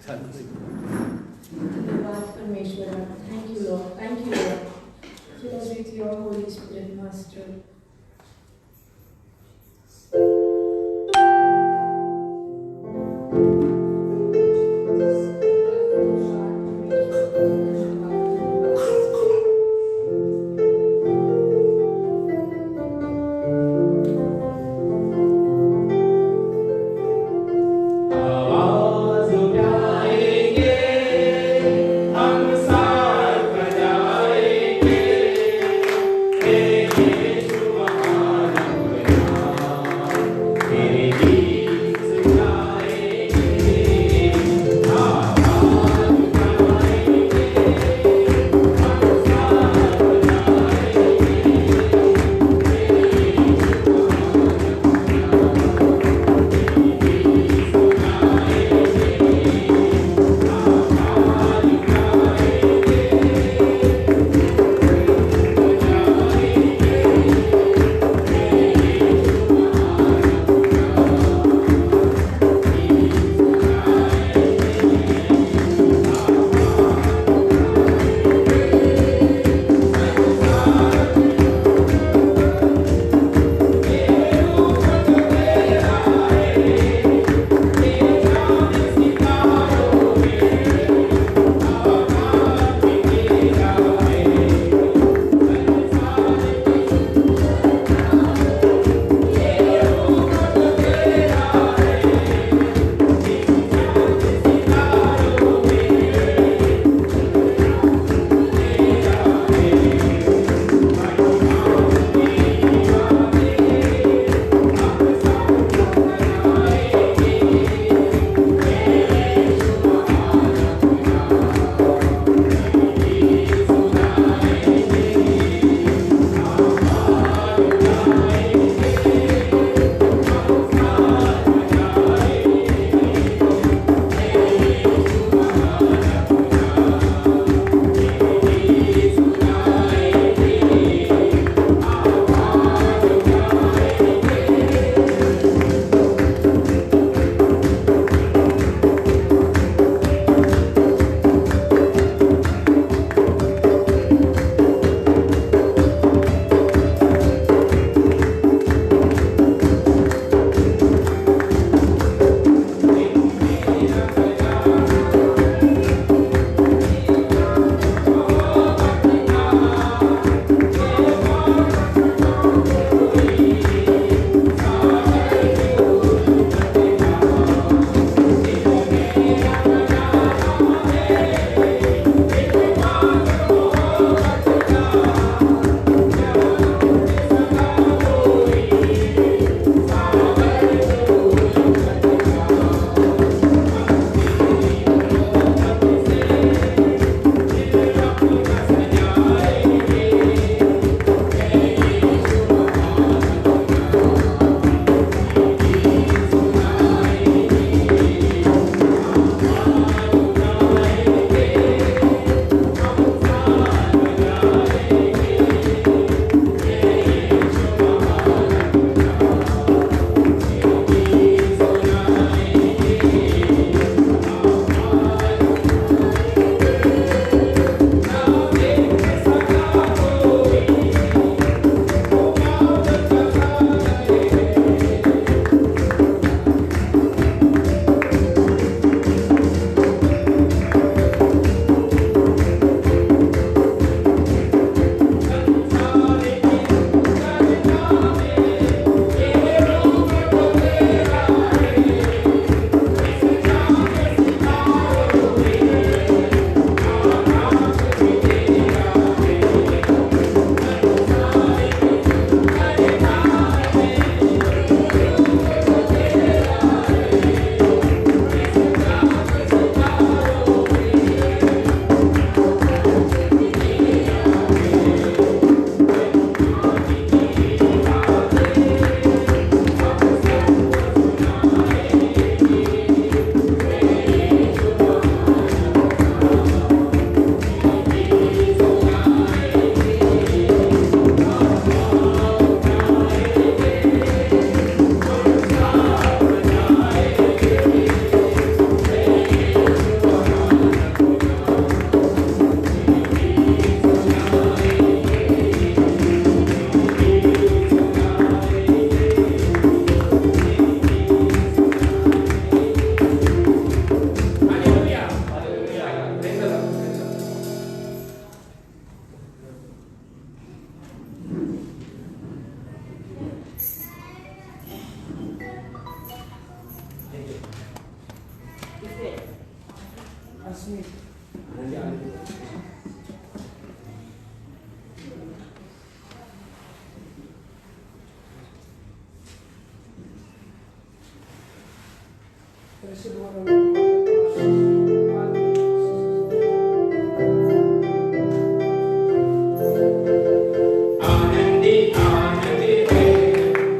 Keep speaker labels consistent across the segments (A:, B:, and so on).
A: धन्यवाद परमेश्वर, thank you Lord, thank you Lord, fill us with your Holy Spirit, Master.
B: आवाज उठाएंगे हम साथ बजाएंगे, हे यीशु आनंदी आनंदी है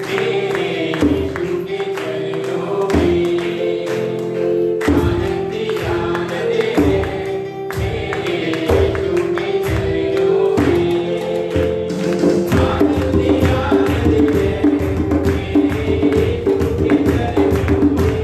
B: मेरे यीशु के चरणों में। आनंदी आनंदी है मेरे यीशु के चरणों में। आनंदी आनंदी है मेरे यीशु के चरणों में।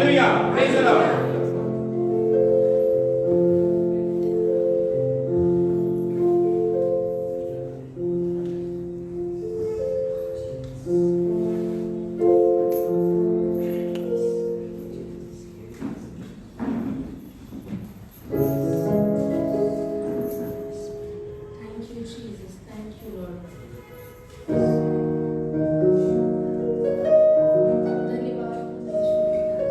B: Hallelujah. Praise the Lord.
A: Thank you, Jesus. Thank you, Lord. धन्यवाद यीशु पिता।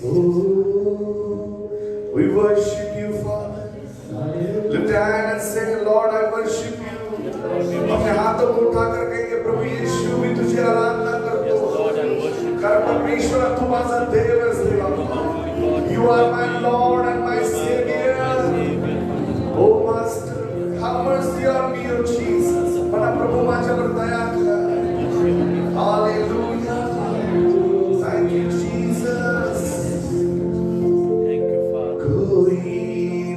C: Oh, we worship you, Father. Lift your hand and say, Lord, I worship you. अपने हाथों को उठाकर कहेंगे, प्रभु यीशु भी तुझे आराधना करता हूँ। कर परमेश्वर, तू माझा देव आहेस देवा. You are my Lord and my Savior. Oh Master, have mercy on me, oh Jesus. मला प्रभु माझ्यावर दया कर. Hallelujah. Thank you, Jesus.
D: Thank you, Father.
C: कोई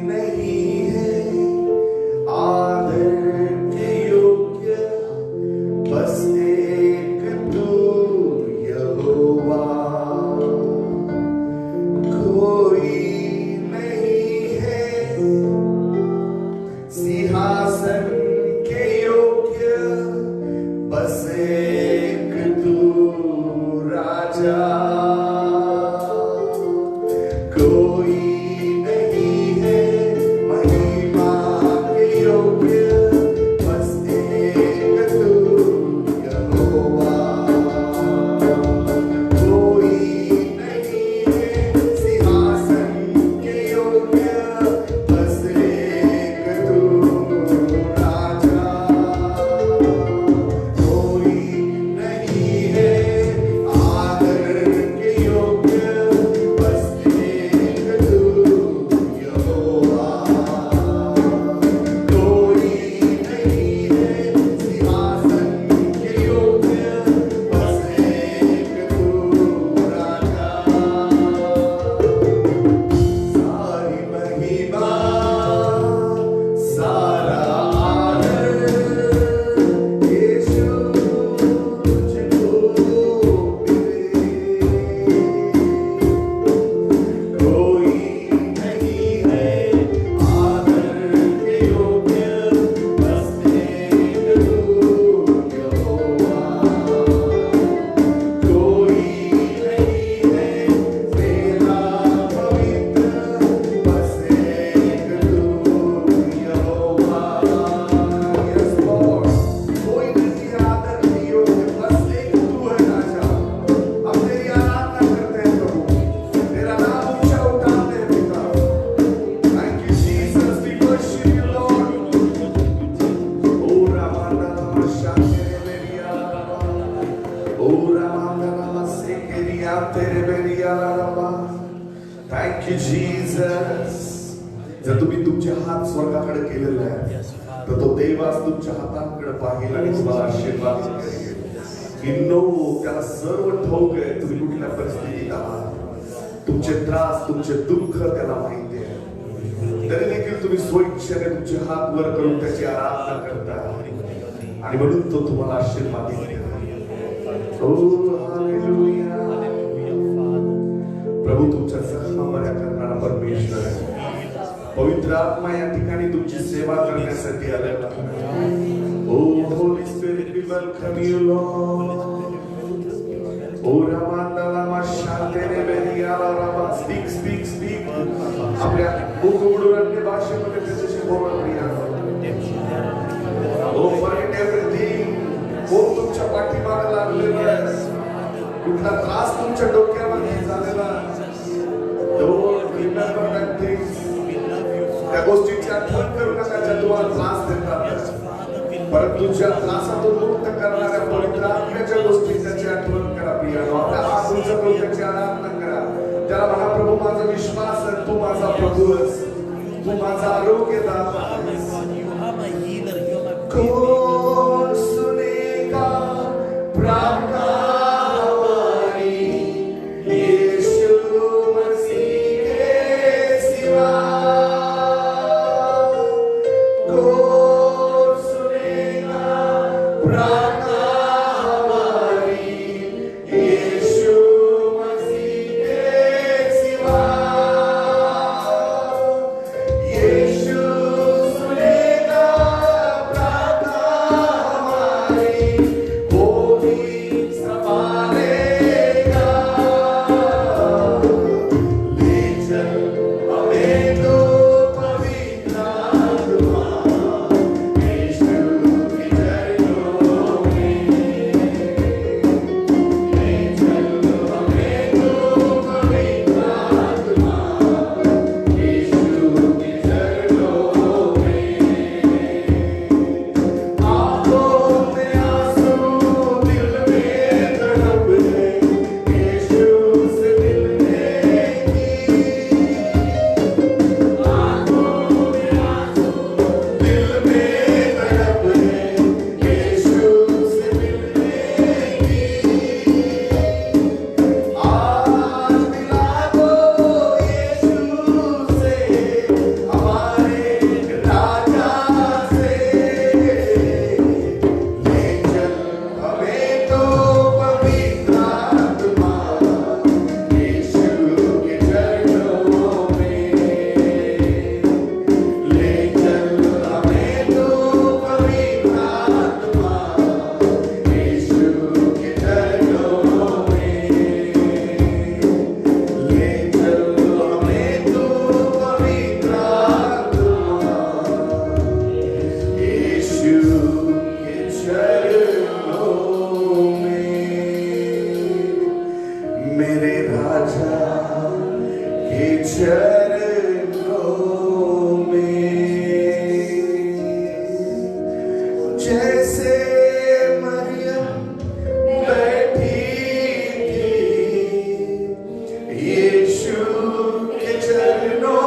C: नहीं है आदर के योग्य, बस एक तू यहोवा. कोई नहीं है सिंहासन के योग्य, बस एक तू राजा. कोई नहीं है महिमा के योग्य, बस एक तू यहोवा. कोई नहीं है सिंहासन के योग्य, बस एक तू राजा. कोई नहीं है आदर के योग्य, बस एक तू यहोवा. कोई नहीं है सिंहासन के योग्य, बस एक तू राजा. सारी महिमा सारा आदर यीशु तुझको मिले. कोई नहीं है आदर के योग्य, बस एक तू यहोवा. कोई नहीं है तेरा पवित्र, बस एक तू यहोवा. Yes Lord, कोई नहीं आदर के योग्य, बस एक तू है राजा. हम तेरी आराधना करते हैं प्रभु, तेरा नाम ऊंचा उठाते हैं पिता. Thank you Jesus, we worship you Lord. O Ramana Mashandere Beria, O Ramana Masekeria Tere Beria Rama. Thank you Jesus. जर तुम्ही तुमचे हात स्वर्गाकडे केलेले आहे, तर तो देवास तुमच्या हातांकडे पाहिल आणि तुम्हाला आशीर्वाद करेल. He knows, त्याला सर्व ठाऊक आहे तुम्ही कुठल्या परिस्थितीत आहात. तुमचे त्रास, तुमचे दुःख त्याला माहिती आहे. तरी देखील तुम्ही स्वइच्छेने तुमचे हात वर करून त्याची आराधना करता आणि म्हणून तो तुम्हाला आशीर्वाद देईल. Oh hallelujah. प्रभू तुमच्या जखमा बऱ्या करणारा परमेश्वर आहे. पवित्र आत्मा या ठिकाणी तुमची सेवा करण्यासाठी आलेला आहे. Oh Holy Spirit, we welcome you Lord. Oh Ramanda Lama Shantere Beria Rama. Speak, speak, speak. आपल्या मुख उघडून अन्य भाषेमध्ये त्याच्याशी बोला प्रिया. Oh forget everything. कोण तुमच्या पाठीमागे लागलेलं आहे, कुठला त्रास तुमच्या डोक्यामध्ये झालेला आहे. Don't remember that things. त्या गोष्टीची आठवण करू नका ज्या तुम्हाला त्रास देतात, परंतु ज्या त्रासातून मुक्त करणाऱ्या पवित्र आत्म्याच्या गोष्टी त्याची आठवण करा प्रियानो. आपल्या हात उंच करून त्याची आराधना करा. त्याला म्हणा, प्रभू माझा विश्वास आहे, तू माझा प्रभू आहेस, तू माझा आरोग्यदाता आहेस. कोण सुनेगा प्रार्थना हमारी, यीशु मसीह के सिवा. कोण सुनेगा प्रार्थना हमारी, यीशु मसीह के सिवा. यीशु सुनेगा प्रार्थना हमारी, वो भी चरणों में जैसे मरियम बैठी थी यीशु के चरणों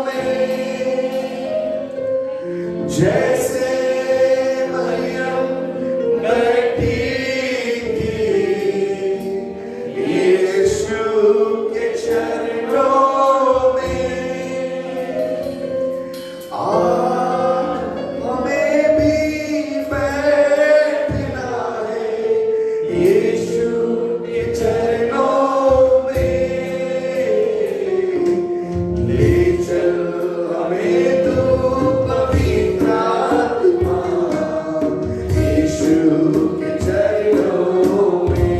C: में, जैसे मरियम बैठी थी यीशु के चरणों में, आज हमें भी बैठना है यीशु के चरणों में। ले चल हमें तू पवित्र आत्मा यीशु के चरणों में।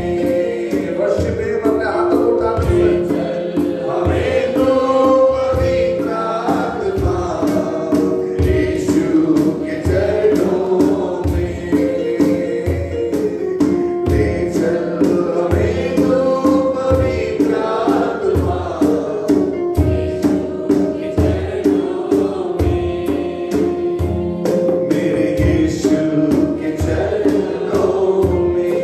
C: वर्षिप में अपने हाथों को उठाते हुए हमें तू पवित्र आत्मा यीशु के चरणों में। ले चल हमें तू पवित्र आत्मा मेरे यीशु के चरणों में,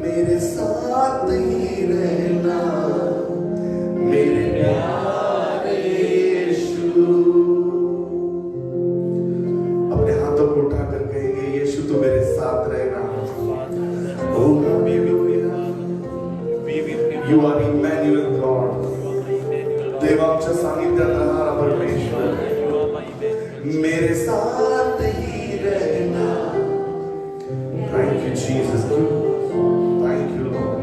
C: मेरे साथ ही रहना मेरे प्यारे यीशु। अपने हाथों को उठाकर कहेंगे यीशु तू मेरे साथ रहना। Oh, you are Emmanuel God. देव आमच्या सानिध्यात राहणारा परमेश्वर मेरे साथ ही रहना। Thank you Jesus. Thank you Lord.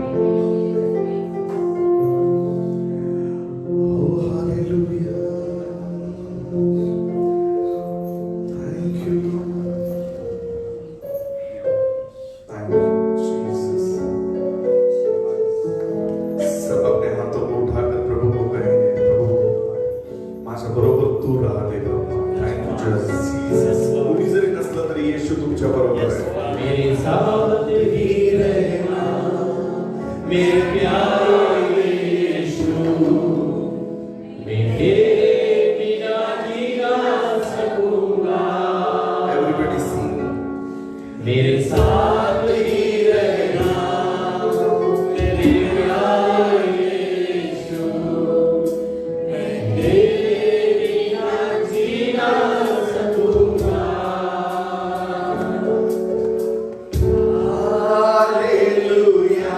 C: Oh hallelujah. Thank you Lord. Thank you Jesus. सब अपने हाथों को उठाकर प्रभु को कहेंगे प्रभु माझ्या बरोबर तू राहलेला। Thank you Jesus. कोणी जरी नसलं तरी येशू तुमच्या बरोबर आहे।
B: मेरे साथ ही रहना मेरे प्यारे यीशु, मैं तेरे बिना जी ना सकूंगा।
C: Everybody sing.
B: मेरे साथ ही रहना मेरे प्यारे यीशु, मैं तेरे बिना जी ना सकूंगा।
C: Hallelujah.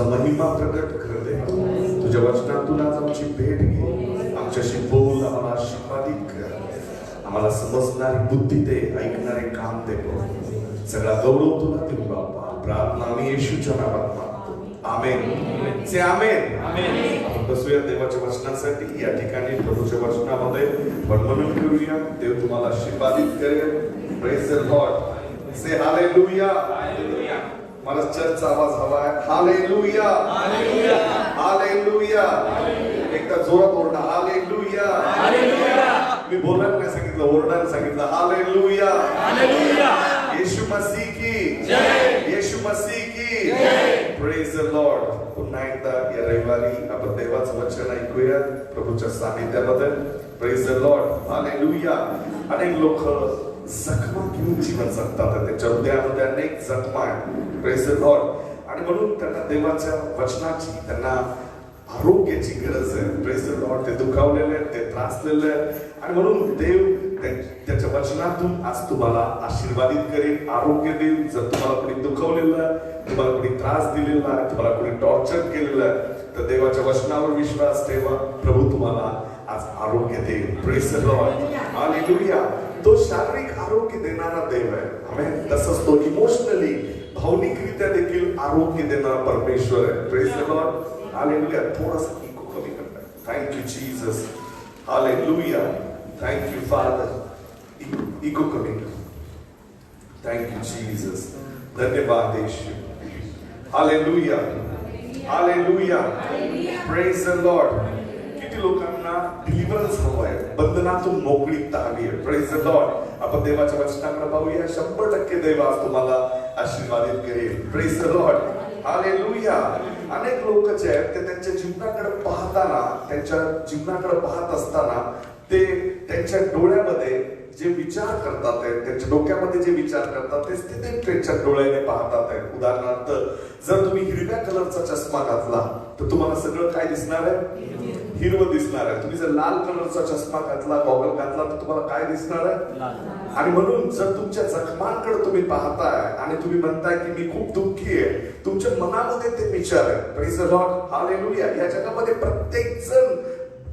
C: महिमा प्रकट कर दे. तुझ्या वचनातून आज आमची भेट घे. आमच्याशी बोल, आम्हाला आशीर्वादित कर. आम्हाला समजणारी बुद्धी दे, ऐकणारे कान दे. सगळा गौरव तुला देऊ बाप्पा. प्रार्थना आम्ही येशूच्या नावात मागतो. आमेन. से आमेन. आपण बसूया देवाच्या वचनासाठी. या ठिकाणी प्रभूच्या वचनामध्ये वंदन करूया. देव तुम्हाला आशीर्वादित करेल. Praise the Lord. Say hallelujah. मला चर्चचा आवाज हवा आहे. हालेलुया. हालेलुया. हालेलुया. एकदा जोरात ओरडा. हालेलुया. हालेलुया. मी बोलायला नाही सांगितलं. सांगितलं, ओरडायला सांगितलं, हालेलुया,
D: हालेलुया,
C: येशू मसीह की
D: जय,
C: येशू मसीह की
D: जय.
C: Praise the Lord. पुन्हा एकदा या रविवारी आपण देवाचं वचन ऐकूया प्रभूच्या सानिध्यामध्ये. Praise the lord, hallelujah. अनेक लोक जखमा घेऊन जीवन जगतात, त्यांच्या हृदयामध्ये अनेक जखमा आहेत. Praise the Lord. आणि म्हणून त्यांना देवाच्या वचनाची, त्यांना आरोग्याची गरज आहे. Praise the Lord. ते दुखावलेले आहेत, ते त्रासलेले आहेत, आणि म्हणून देव त्याच्या वचनातून आज तुम्हाला आशीर्वादित करेल, आरोग्य देईल. जर तुम्हाला कोणी दुखवलेलं आहे, तुम्हाला कोणी त्रास दिलेला आहे, तुम्हाला कोणी टॉर्चर केलेलं आहे, तर देवाच्या वचनावर विश्वास ठेवा. प्रभू तुम्हाला आज आरोग्य देईल. Praise the lord, hallelujah. तो शारीरिक आरोग्य देणारा देव आहे. आमेन. तसंच तो इमोशनली, भावनिकरित्या देखील आरोग्य देणारा परमेश्वर आहे. Praise the lord, hallelujah. थोडासा इको कमी करताय. Thank you Jesus, hallelujah. Thank you father. Echo कमी कर. Thank you Jesus. धन्यवाद येशू. Hallelujah, hallelujah. Praise the lord. किती लोकांना डिलिव्हरन्स हवंय, बंधनातून मोकळीकता हवी आहे. Praise the lord. आपण देवाच्या वचनाकडे पाहूया. 100% देव आज तुम्हाला आशीर्वादित करेल. Praise the lord, hallelujah. अनेक लोक जे आहेत ते त्यांच्या जीवनाकडे पाहताना, त्यांच्या जीवनाकडे पाहत असताना ते त्यांच्या डोळ्यामध्ये जे विचार करतात आहेत, त्यांच्या डोक्यामध्ये जे विचार करतात तेच ते त्यांच्या डोळ्याने पाहतात आहेत. उदाहरणार्थ, जर तुम्ही हिरव्या कलरचा चष्मा घातला तर तुम्हाला सगळं काय दिसणार आहे? हिरवं दिसणार आहे. तुम्ही जर लाल कलरचा चष्मा घातला, गॉगल घातला, तर तुम्हाला काय दिसणार आहे? आणि म्हणून जर तुमच्या जखमांकडे तुम्ही पाहताय आणि तुम्ही म्हणताय की मी खूप दुःखी आहे, तुमच्या मनामध्ये ते विचार आहे. Praise the lord, hallelujah. या जगामध्ये प्रत्येक जण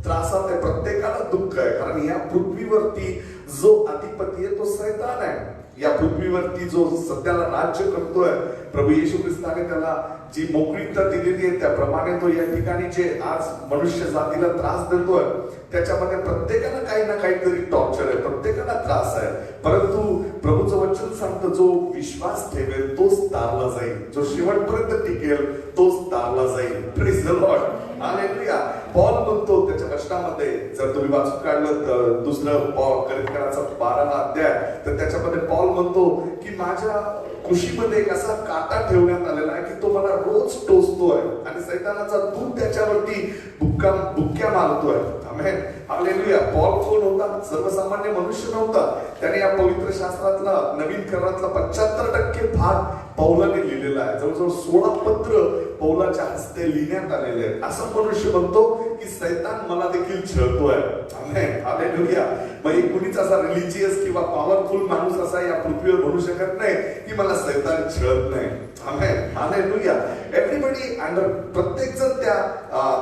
C: त्रासात आहे, प्रत्येकाला दुःख आहे. कारण या पृथ्वीवरती जो अधिपती आहे तो सैतान आहे. या पृथ्वीवरती जो सध्याला राज्य करतोय, प्रभू येशू ख्रिस्ताने त्याला जी मोकळीकता दिलेली आहे, त्याप्रमाणे तो या ठिकाणी जे आज मनुष्य जातीला त्रास देतोय, त्याच्यामध्ये प्रत्येकाला काही ना काहीतरी टॉर्चर आहे, प्रत्येकाला त्रास आहे. परंतु प्रभूचं वचन सांगतं, जो विश्वास ठेवेल तोच तारला जाईल, जो शेवटपर्यंत टिकेल तोच तारला जाईल. Praise the lord, hallelujah. Paul म्हणतो त्याच्या वचनामध्ये, जर तुम्ही वाचून काढलं तर दुसरं करिंथीयांचा 12वा अध्याय, तर त्याच्यामध्ये पॉल म्हणतो की माझ्या कुशीमध्ये एक असा काटा ठेवण्यात आलेला आहे की तो मला रोज टोचतोय आणि सैतानाचा दूत त्याच्यावरती बुक्क्या मारतोय. आमेन, हालेलुया. पॉल कोण होता? सर्वसामान्य मनुष्य नव्हता. त्याने या पवित्र शास्त्रातला, नवीन करारातला 75% भाग पौलाने लिहिलेला आहे. जवळजवळ 16 पत्र पौलाच्या हस्ते लिहिण्यात आलेले आहेत. असं मनुष्य म्हणतो की सैतान मला देखील छळतोय. आमेन, हालेलुया. मग कुणीच असा रिलिजियस किंवा पॉवरफुल माणूस असा या पृथ्वीवर म्हणू शकत नाही की मला सैतान छळत नाही. आमेन, हालेलुया. एव्हरीबडी अंडर, प्रत्येक जण त्या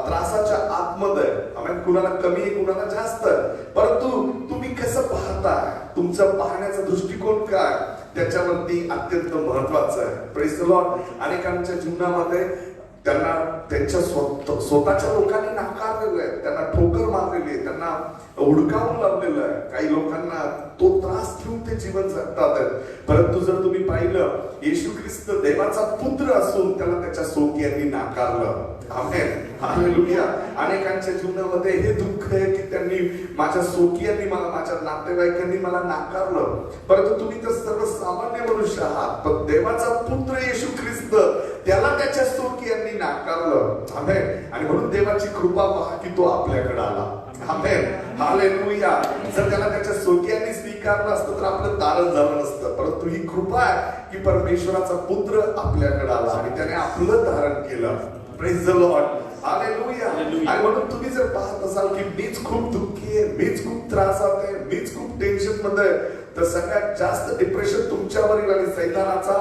C: त्रासाच्या आतमध्ये. आमेन. कुणाला कमी आहे, कुणाला जास्त आहे. परंतु तुम्ही कसं पाहताय, तुमचं पाहण्याचा दृष्टिकोन काय, त्याच्यावरती अत्यंत महत्वाचं आहे. Praise the Lord. अनेकांच्या जीवनामध्ये त्यांना त्यांच्या स्वतःच्या लोकांनी नाकारलेलं आहे, त्यांना ठोकर मारलेली आहे, त्यांना हुडकावून लावलेलं आहे. काही लोकांना तो त्रास घेऊन ते जीवन जगतात आहेत. परंतु जर तुम्ही पाहिलं, येशू ख्रिस्त देवाचा पुत्र असून त्याला त्याच्या सोकियांनी नाकारलं. आमेन, हालेलुया. अनेकांच्या जीवनामध्ये हे दुःख आहे की त्यांनी, माझ्या सोकियांनी मला, माझ्या नातेवाईकांनी मला नाकारलं. परंतु तुम्ही तर सर्वसामान्य मनुष्य आहात, पण देवाचा पुत्र येशू ख्रिस्त, त्याला त्याच्या सोकियांनी नाकारलं. आमेन. आणि म्हणून देवाची कृपा पहा की तो आपल्याकडे आला. आमेन, हालेलुया. जर त्याला त्याच्या सोकियांनी स्वीकारलं असतं तर आपलं तारण झालं नसतं. परंतु ही कृपा आहे की परमेश्वराचा पुत्र आपल्याकडे आला आणि त्याने आपलं धारण केलं. Praise the lord, hallelujah. आणि म्हणून तुम्ही जर पाहत असाल की मीच खूप दुःखी आहे, मीच खूप त्रासात आहे, मीच खूप टेन्शन मध्ये आहे, तर सगळ्यात जास्त डिप्रेशन तुमच्यावरील आणि सैतानाचा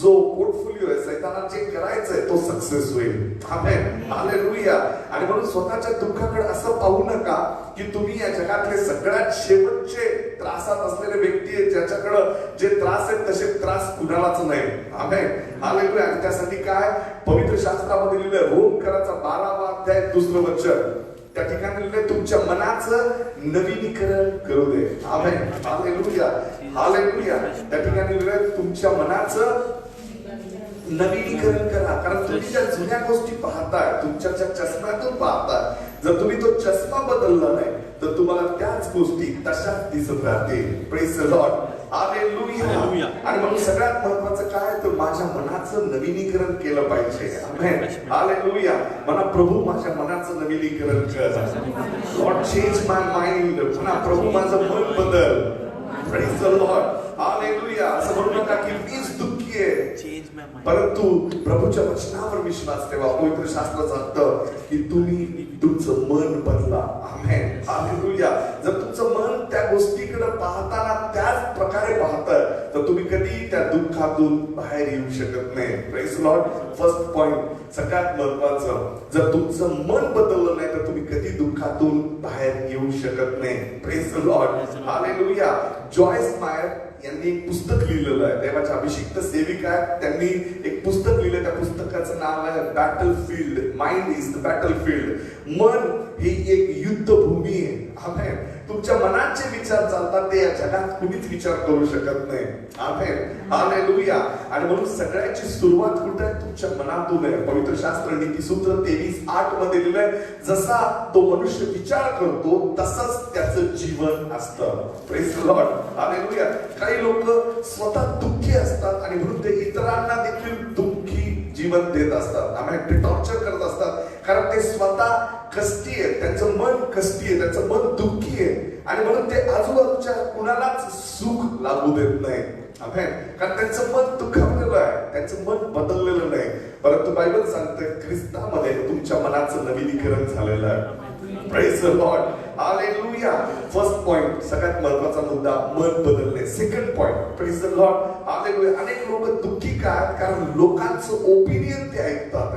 C: जो पोर्टफोलिओ आहे, सैतानाला जे करायचंय तो सक्सेस होईल. आमेन, हालेलुया. आणि म्हणून स्वतःच्या दुःखाकडे असं पाहू नका की तुम्ही या जगातले सगळ्यात शेवटचे त्रासात असलेले व्यक्ती आहेत, ज्याच्याकडे जे त्रास आहेत तसे त्रास कुणालाच नाही. आमेन, हालेलुया. आणि त्यासाठी काय पवित्र शास्त्रामध्ये लिहिलंय, रोमकराचा 12वा अध्याय 2रं वचन, त्या ठिकाणी लिहिलंय, तुमच्या मनाचं नवीनीकरण करू दे. आमेन, हालेलुया, हालेलुया. त्या ठिकाणी लिहिलंय, तुमच्या मनाचं नवीनीकरण करा. कारण तुम्ही ज्या जुन्या गोष्टी पाहताय, तुमच्या ज्या चष्म्यातून पाहताय, जर तुम्ही तो चष्मा बदलला नाही तर तुम्हाला त्याच गोष्टी तशाच दिसत राहतील. Praise the lord. Hallelujah.
D: Hallelujah.
C: आणि म्हणून सगळ्यात महत्वाचं काय तर माझ्या मनाचं नवीनीकरण केलं पाहिजे. आमेन. हालेलुया. म्हणा प्रभू माझ्या मनाचं नवीनीकरण कर. लॉर्ड चेंज माय माइंड. म्हणा प्रभू माझं मन बदल. Praise the lord. हालेलुया. असं म्हणू नका की मीच दुःखी आहे,
D: Change my mind.
C: परंतु प्रभूच्या वचनावर विश्वास ठेवा. पवित्र शास्त्र सांगतं की तुम्ही तुमचं मन बदला. आमेन. हालेलुया. जर तुमचं मन त्या गोष्टीकडे पाहताना त्याच प्रकारे पाहतं तर तुम्ही कधी त्या दुःखातून बाहेर येऊ शकत नाही. Praise Lord. फर्स्ट पॉइंट सगळ्यात महत्वाचं, जर तुमचं मन बदललं नाही तर तुम्ही कधी दुःखातून बाहेर येऊ शकत नाही. Praise Lord. हालेलुया. जॉयस मायर यांनी एक पुस्तक लिहिलेलं आहे. देवाच्या अभिषिक्त सेविका आहेत, त्यांनी एक पुस्तक लिहिलं. त्या पुस्तकाचं नाव आहे battle field. Mind is the battle field. मन ही एक युद्धभूमी आहे. आमेन. तुमच्या मनाचे विचार चालतात ते या जगात कुणीच विचार करू शकत नाही. आमेन. हालेलुया. आणि म्हणून सगळ्याची सुरुवात कुठे आहे? तुमच्या मनातून आहे. पवित्र शास्त्र नीतिसूत्र 23:8 मध्ये लिहिलंय, जसा तो मनुष्य विचार करतो तसंच त्याचं जीवन असतं. Praise the lord. हालेलुया. काही लोक स्वतः दुःखी असतात आणि म्हणून ते इतरांना देखील दुःखी जीवन देत असतात. आम्ही ते टॉर्चर करत असतात कारण ते स्वतः कष्टी आहेत, त्यांचं मन कष्टी आहे, त्यांचं मन दुःखी आहे आणि म्हणून ते आजूबाजूच्या कुणालाच सुख लागू देत नाही. आमेन. कारण त्यांचं मन दुखावलेलं आहे, त्यांचं मन बदललेलं नाही. परंतु बायबल सांगते ख्रिस्तामध्ये तुमच्या मनाचं नवीनीकरण झालेलं आहे. Praise the lord. Hallelujah. First point सगळ्यात महत्वाचा मुद्दा, मन बदलणे. Second point, praise the lord. Hallelujah. अनेक लोक दुःखी का? कारण लोकांचं ओपिनियन ते ऐकतात.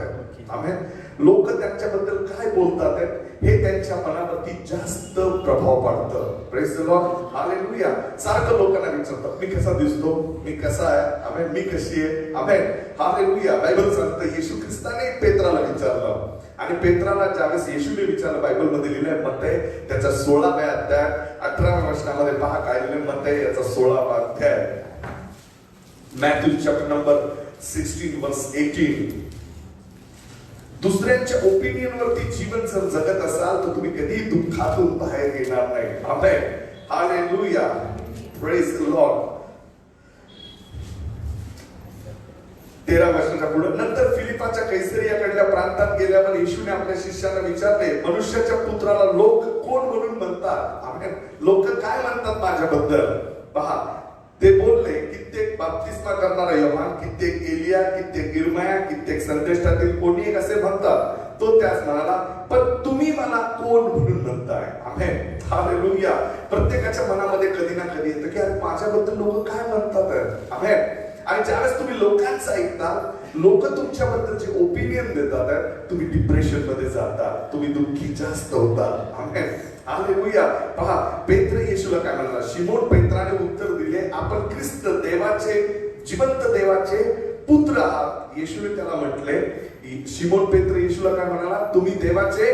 C: आमेन. लोक त्यांच्याबद्दल काय बोलतात हे त्यांच्या मनावरती जास्त प्रभाव पाडतं. Praise the lord. हालेलुया. सारखं लोकांना विचारतात मी कसा दिसतो, मी कसा आहे, आमेन, मी कशी आहे. आमेन. हालेलुया. बायबल सांगतं येशू ख्रिस्ताने पेत्राला विचारलं आणि पेत्राला ज्यावेळेस येशूने विचारलं, बायबल मध्ये लिहिलंय मत्तय त्याच्या 16व्या अध्याय 18व्या वचनामध्ये पहा काय लिहिलंय. मत्तय याचा 16वा अध्याय, मॅथ्यू चॅप्टर नंबर 16 वर्स 18. दुसऱ्यांच्या ओपिनियन वरती जीवन जर जगत असाल तर तुम्ही कधी दुःखातून बाहेर येणार नाही. आमेन. हालेलुया. Praise the Lord. 13 वर्षाच्या पुढे नंतर फिलिपाच्या कैसरियाकडल्या प्रांतात गेल्यावर येशूने आपल्या शिष्यांना विचारले, मनुष्याच्या पुत्राला लोक कोण म्हणून म्हणतात? आमेन. लोक काय म्हणतात माझ्याबद्दल? पहा ते बोलले, कित्येक बाप्तिस्मा करणारा योहान, कित्येक एलिया, कित्येक इर्मया, कित्येक संदेशातील कोणी एक असे म्हणतात. तो त्यास म्हणाला, पण तुम्ही मला कोण म्हणून म्हणताय? आमेन. हालेलुया. प्रत्येकाच्या मनामध्ये कधी ना कधी येतं की अरे माझ्याबद्दल लोक काय म्हणतात. आमेन. आणि ज्यावेळेस तुम्ही लोकांचं ऐकता, लोक तुमच्याबद्दल जे ओपिनियन देतात तुम्ही डिप्रेशन मध्ये जातात, तुम्ही दुःखी जास्त होतात. आमेन. हालेलुया. पहा पेत्र येशूला काय म्हणाला? शिमोन पेत्राने उत्तर दिले, आपण ख्रिस्त देवाचे, जिवंत देवाचे पुत्र आहात. येशूने त्याला म्हटले, शिमोन पेत्र येशूला काय म्हणाला? तुम्ही देवाचे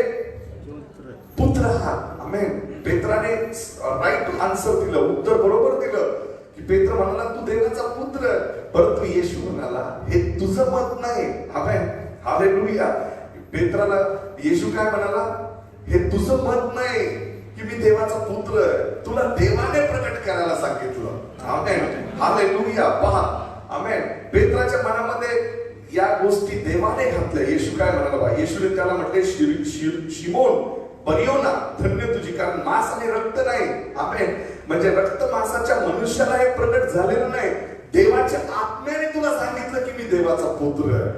C: पुत्र आहात. आमेन. पेत्राने राईट आन्सर दिलं, उत्तर बरोबर दिलं की पेत्र म्हणाला तू देवाचा पुत्र. परंतु येशू म्हणाला हे तुझं मत नाही. आमेन. हालेलुया. पेत्राला येशू काय म्हणाला? हे तुझं मत नाही की मी देवाचा पुत्र, तुला देवाने प्रकट करायला सांगितलं. आमेन. हालेलुया. पहा आमेन. पेत्राच्या मनामध्ये या गोष्टी देवाने घातल्या. येशू काय म्हणाला? बा येशूने त्याला म्हटले, शिमोन बरियोना, धन्य तुझी, कारण मांस आणि रक्त नाही. आमेन. म्हणजे रक्त मांसाच्या मनुष्याला हे प्रकट झालेलं नाही, देवाच्या आत्म्याने तुला सांगितलं की मी देवाचा पुत्र आहे.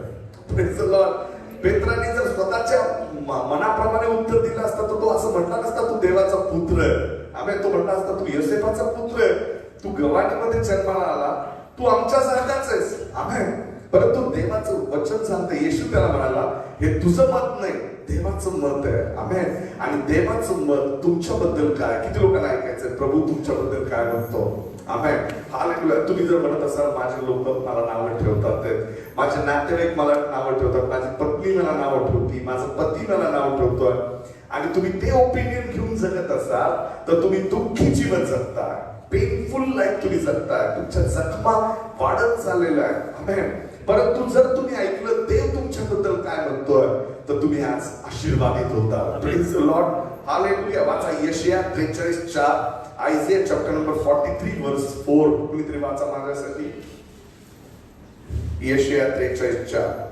C: Praise the Lord. पेत्राने जर स्वतःच्या मनाप्रमाणे उत्तर दिलं असतं तर तो असं म्हटला नसता तू देवाचा पुत्र आहे. आमेन. तो म्हटला असता तू योसेफाचा पुत्र आहे, तू गवाडीमध्ये जन्माला आला, तू आमच्या सारखाच आहेस. आमेन. परंतु देवाचं वचन सांगतं, येशू त्याला म्हणाला हे तुझं मत नाही, देवाचं मत आहे. आमेन. आणि देवाचं मत तुमच्याबद्दल काय? किती लोकांना ऐकायचंय प्रभू तुमच्याबद्दल काय म्हणतो? आमेन. हालेलुया. तुम्ही जर म्हणत असाल माझे लोक मला नावं ठेवतात, माझे नातेवाईक मला नावं ठेवतात, माझी पत्नी मला नावं ठेवती, माझा पती मला नाव ठेवतोय, आणि तुम्ही ते ओपिनियन घेऊन जगत असाल तर तुम्ही दुःखी जीवन जगताय, पेनफुल लाईफ तुम्ही जगताय, तुमच्या जखमा वाढत चाललेल्या आहेत. आमेन. परंतु जर तुम्ही ऐकलं देव तुमच्याबद्दल काय म्हणतोय तर तुम्ही आज आशीर्वादित होता. Praise the lord. हालेलुया. वाचा यशाया 43:4, आयझिया चॅप्टर नंबर 43 वर्स 4. कुणीतरी वाचा माझ्यासाठी. यशाया 43:4.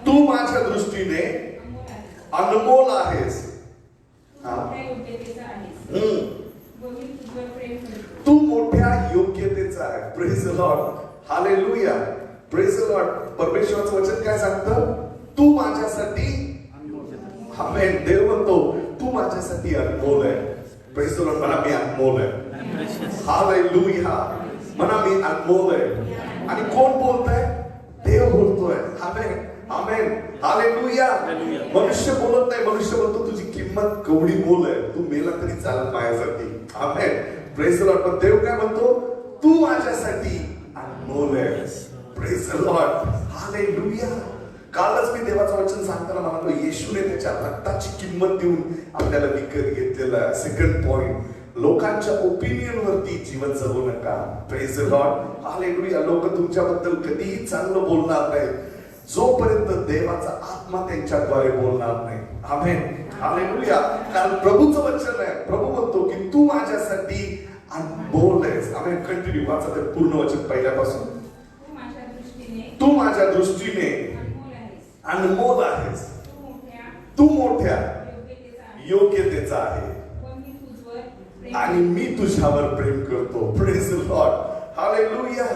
C: तू माझ्या दृष्टीने अनमोल आहेस. तू मोठ्या योग्यतेचा आहे. Praise the lord. Hallelujah. Praise the lord. परमेश्वराचं वचन काय सांगतं? तू माझ्यासाठी, आमेन. देव म्हणतो तू माझ्यासाठी अनमोल आहे. Praise the Lord. म्हणा मी अनमोल आहे. हालेलुया. म्हणा मी अनमोल आहे. आणि कोण बोलतंय? देव बोलतोय. आमेन. आमेन. हालेलुया. मनुष्य बोलत नाही. मनुष्य बोलतो तुझी किंमत केवढी मोल आहे, तू मेला तरी चालत माझ्यासाठी. आमेन. Praise the lord. पण देव काय म्हणतो? तू माझ्यासाठी अनमोल आहे. Praise the lord. हालेलुया. कालच मी देवाचं वचन सांगताना म्हणतो येशूने त्याच्या रक्ताची किंमत देऊन आपल्याला विकत घेतलेलं आहे. सेकंड पॉइंट, लोकांच्या ओपिनियन वरती जीवन जगू नका. Praise the lord. हालेलुया. लोक तुमच्याबद्दल कधीही चांगलं बोलणार नाही जोपर्यंत देवाचा आत्मा त्यांच्याद्वारे बोलणार नाही. आमेन. हालेलुया. कारण प्रभूचं वचन आहे. प्रभू म्हणतो की तू माझ्यासाठी अनमोल आहेस. आमेन. कंटिन्यू वाचा ते पूर्ण वचन पहिल्यापासून. तू माझ्या दृष्टीने अनमोल आहेस. तू मोठ्या योग्यतेचा आहे आणि मी तुझ्यावर प्रेम करतो. Praise the lord. हालेलुया.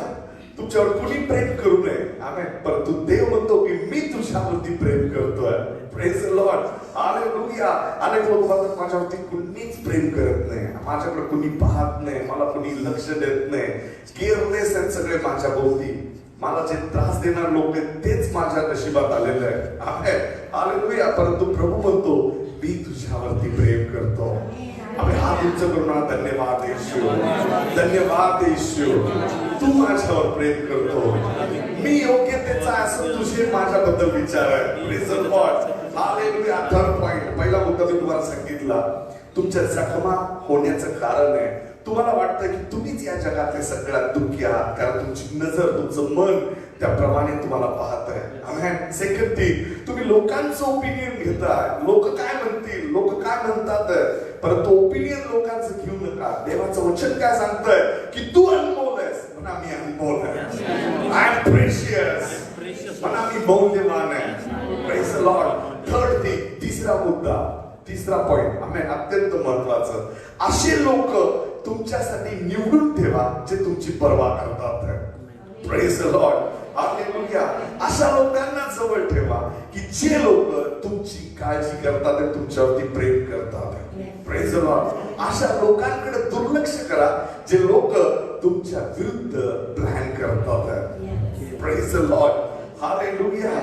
C: तुमच्यावर कुणी प्रेम करू नये. आमेन. परंतु देव म्हणतो की मी तुझ्यावरती प्रेम करतोय. Praise the lord. हालेलुया. अनेक लोक म्हणतात माझ्यावरती कुणीच प्रेम करत नाही, माझ्याकडे कुणी पाहत नाही, मला कुणी लक्ष देत नाही, केअरलेस आहेत सगळे माझ्या भोवती. मला जे त्रास देणार लोक आहेत तेच माझ्या नशिबात आलेले आहे. आमेन. हालेलुया. परंतु प्रभू म्हणतो मी तुझ्यावरती प्रेम करतो. आम्ही हात उंच करून धन्यवाद येशू, धन्यवाद येशू. तू माझ्यावर प्रेम करतो. मी योग्यतेचा असं तुझे माझ्याबद्दल विचार आहे. Praise the lord. Hallelujah. Third point, पहिला मुद्दा मी तुम्हाला सांगितला. तुमच्या जखमा होण्याचं कारण आहे तुम्हाला वाटतं की तुम्हीच या जगातले सगळ्यात दुःखी आहात, कारण तुमची नजर, तुमचं मन त्याप्रमाणे तुम्हाला पाहत आहे. आमेन. सेकंड थिंग, तुम्ही लोकांचं ओपिनियन घेताय. लोक काय म्हणतील, लोक काय म्हणतात, परंतु ओपिनियन लोकांचं घेऊ नका. देवाचं वचन काय सांगतंय की तू अनमोल आहेस. म्हणा मी अनमोल आहे. I am precious. म्हणा मी मौल्यवान आहे. Praise the lord. Third thing, तिसरा मुद्दा, तिसरा पॉइंट, आमेन, अत्यंत महत्वाचं. असे लोक तुमच्यासाठी निवडून ठेवा जे तुमची पर्वा करतात. Praise the lord. हालेलुया. अशा लोकांना जवळ ठेवा की जे लोक तुमची काळजी करतात आणि तुमच्यावरती प्रेम करतात. Praise the Lord. अशा लोकांकडे दुर्लक्ष करा जे लोक तुमच्या विरुद्ध प्लॅन करतात. Praise the lord. Hallelujah.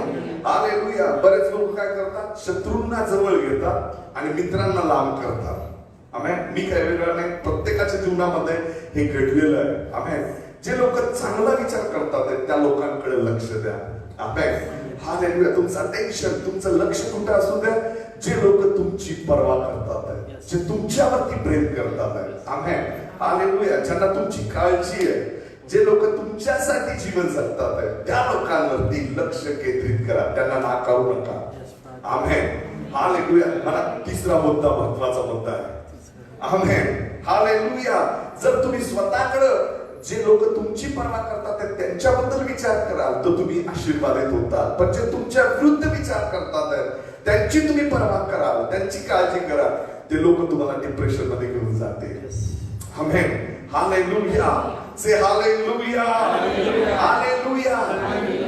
C: Hallelujah. बरेच लोक काय करतात? शत्रूंना जवळ घेतात आणि मित्रांना लांब करतात. आमेन. मी काय वेगळं नाही, प्रत्येकाच्या जीवनामध्ये हे घडलेलं आहे. आमेन. जे लोक चांगला विचार करतात त्या लोकांकडे लक्ष द्या. आमेन. हालेलुया. तुमचं अटेन्शन, तुमचं लक्ष कुठे असू द्या जे लोक तुमची पर्वा करतात, जे तुमच्यावरती प्रेम करतात. आमेन. हालेलुया. ज्यांना तुमची काळजी आहे, जे लोक तुमच्यासाठी जीवन जगतात त्या लोकांवरती लक्ष केंद्रित करा. त्यांना नाकारू नका. आमेन. हालेलुया. मला तिसरा मुद्दा महत्वाचा मुद्दा आहे. आमेन. हालेलुया. जर तुम्ही स्वतःकडे जे लोक तुमची पर्वा करतात त्यांच्याबद्दल विचार कराल तर तुम्ही आशीर्वादित होता. पण जे तुमच्या विरुद्ध विचार करतात त्यांची तुम्ही पर्वा कराल, त्यांची काळजी कराल, ते लोक तुम्हाला डिप्रेशन मध्ये घेऊन जाते. आमेन. हालेलुया. से हालेलुया. हालेलुया.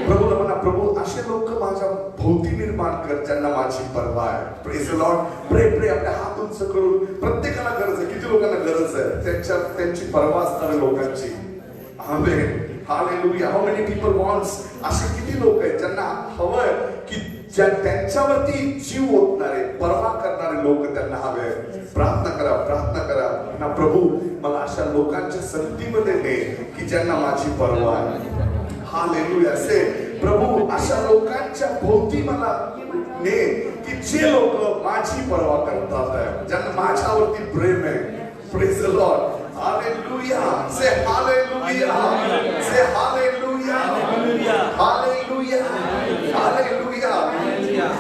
C: प्रभूला म्हणा, प्रभू असे लोक माझ्या भोवती निर्माण कर ज्यांना माझी पर्वा आहे. Praise the Lord. प्रे प्रे. आपल्या हात उंच करून प्रत्येकाला गरज आहे. किती लोकांना गरज आहे त्यांची पर्वा असणाऱ्या लोकांची. Amen. Hallelujah. How many people wants, असे किती लोक आहेत ज्यांना हवंय की त्यांच्यावरती जीव ओतणारे, पर्वा करणारे लोक त्यांना हवे. प्रार्थना करा, प्रार्थना करा. ना प्रभू मला अशा लोकांच्या संगतीमध्ये ने की ज्यांना माझी पर्वा आहे. हालेलुया. से प्रभू अशा लोकांच्या भोवती मला ने की जे लोक माझी पर्वा करतात आहे, ज्यांना माझ्यावरती प्रेम आहे. Praise the Lord. Hallelujah. Say hallelujah. Say hallelujah. Hallelujah. Hallelujah.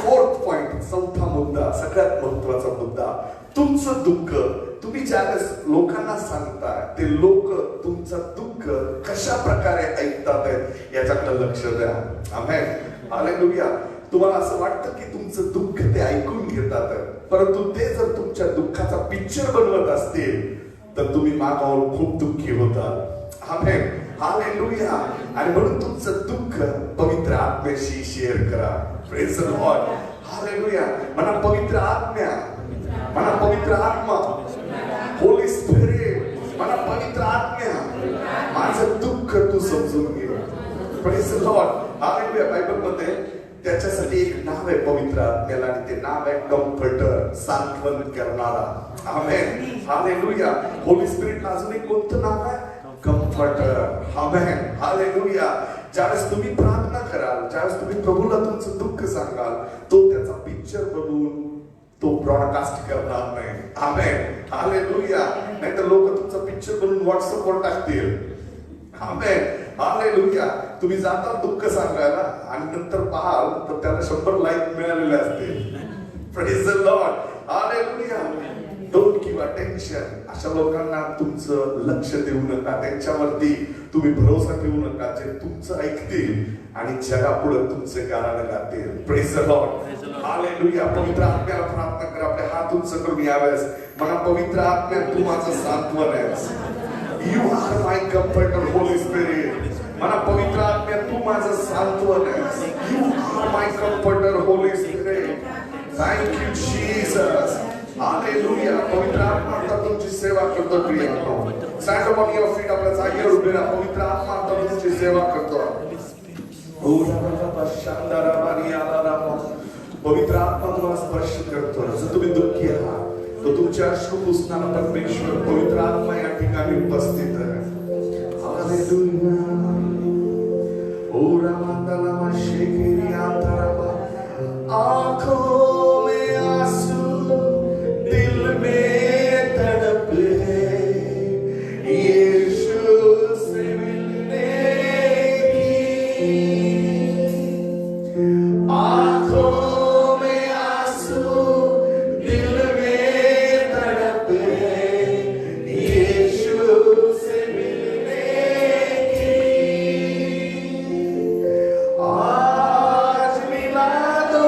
C: Fourth point, चौथा मुद्दा, सगळ्यात महत्वाचा मुद्दा. तुमचं दुःख तुम्ही ज्यावेळेस लोकांना सांगताय, ते लोक तुमचं दुःख कशा प्रकारे ऐकतात आहेत याच्याकडे लक्ष द्या. आमेन. हालेलुया. तुम्हाला असं वाटतं की तुमचं दुःख ते ऐकून घेतात, परंतु ते जर तुमच्या दुःखाचा पिक्चर बनवत असतील तर तुम्ही मागावर खूप दुःखी होतात. आमेन. हालेलुया. आणि म्हणून तुमचं दुःख पवित्र आत्म्याशी शेअर करा. Praise the lord. हालेलुया. म्हणा पवित्र आत्म्या, म्हणा पवित्र आत्मा, होली स्पिरिट, म्हणा पवित्र आत्म्या, माझं दुःख तू समजून घे. Praise the lord. हालेलुया. बायबलमध्ये त्याच्यासाठी एक नाव आहे पवित्र आत्म्याला, आणि ते नाव आहे कम्फर्टर, सांत्वन करणारा. आमेन. हालेलुया. होली स्पिरिटला अजून एक कोणतं नाव आहे? कम्फर्टर. आमेन. हालेलुया. ज्यावेळेस तुम्ही प्रार्थना कराल, ज्यावेळेस तुम्ही प्रभूला तुमचं दुःख सांगाल, तो त्याचा पिक्चर बनवून तो ब्रॉडकास्ट करणार नाही. आमेन. हालेलुया. नाहीतर लोक तुमचा पिक्चर बनवून व्हॉट्सअपवर टाकतील. आमेन. हालेलुया. तुम्ही जाता दुःख सांगायला आणि नंतर पाहाल तर त्याला 100 लाईक मिळालेले असतील. Praise the lord. Hallelujah. Don't give attention. अशा लोकांना तुमचं लक्ष देऊ नका, त्यांच्यावरती तुम्ही भरोसा ठेवू नका, जे तुमचं ऐकतील आणि जगापुढे तुमचे गाणं गातील. Praise the lord. हालेलुया. पवित्र आत्म्याला प्रार्थना करा. आपले हात उंच करून यावेळेस म्हणा, पवित्र आत्म्या तू माझं सांत्वन आहेस. You are my comforter, Holy Spirit. म्हणा, पवित्र आत्म्या तू माझं सांत्वन आहेस. You are my comforter, Holy Spirit. Thank you, Jesus. Hallelujah. पवित्र आत्मा आता तुमची सेवा करतो. प्रियांनो, stand up on your feet. आपल्या जागेवर उभे राहा. पवित्र आत्मा आता तुमची सेवा करतो. पवित्र आत्मा तुम्हाला स्पर्श करतो. जर तुम्ही दुःखी आहात तो तुमचे अश्रू पुसणारा परमेश्वर पवित्र आत्मा या ठिकाणी उपस्थित आहे. हालेलुया. ओ रामांदाला माशेकेरी आताराबा, आंखों में आंसू, दिल में तड़प है, यीशु से मिलने की. आंखों में आंसू, दिल में तड़प है, यीशु से मिलने की. आज मिला दो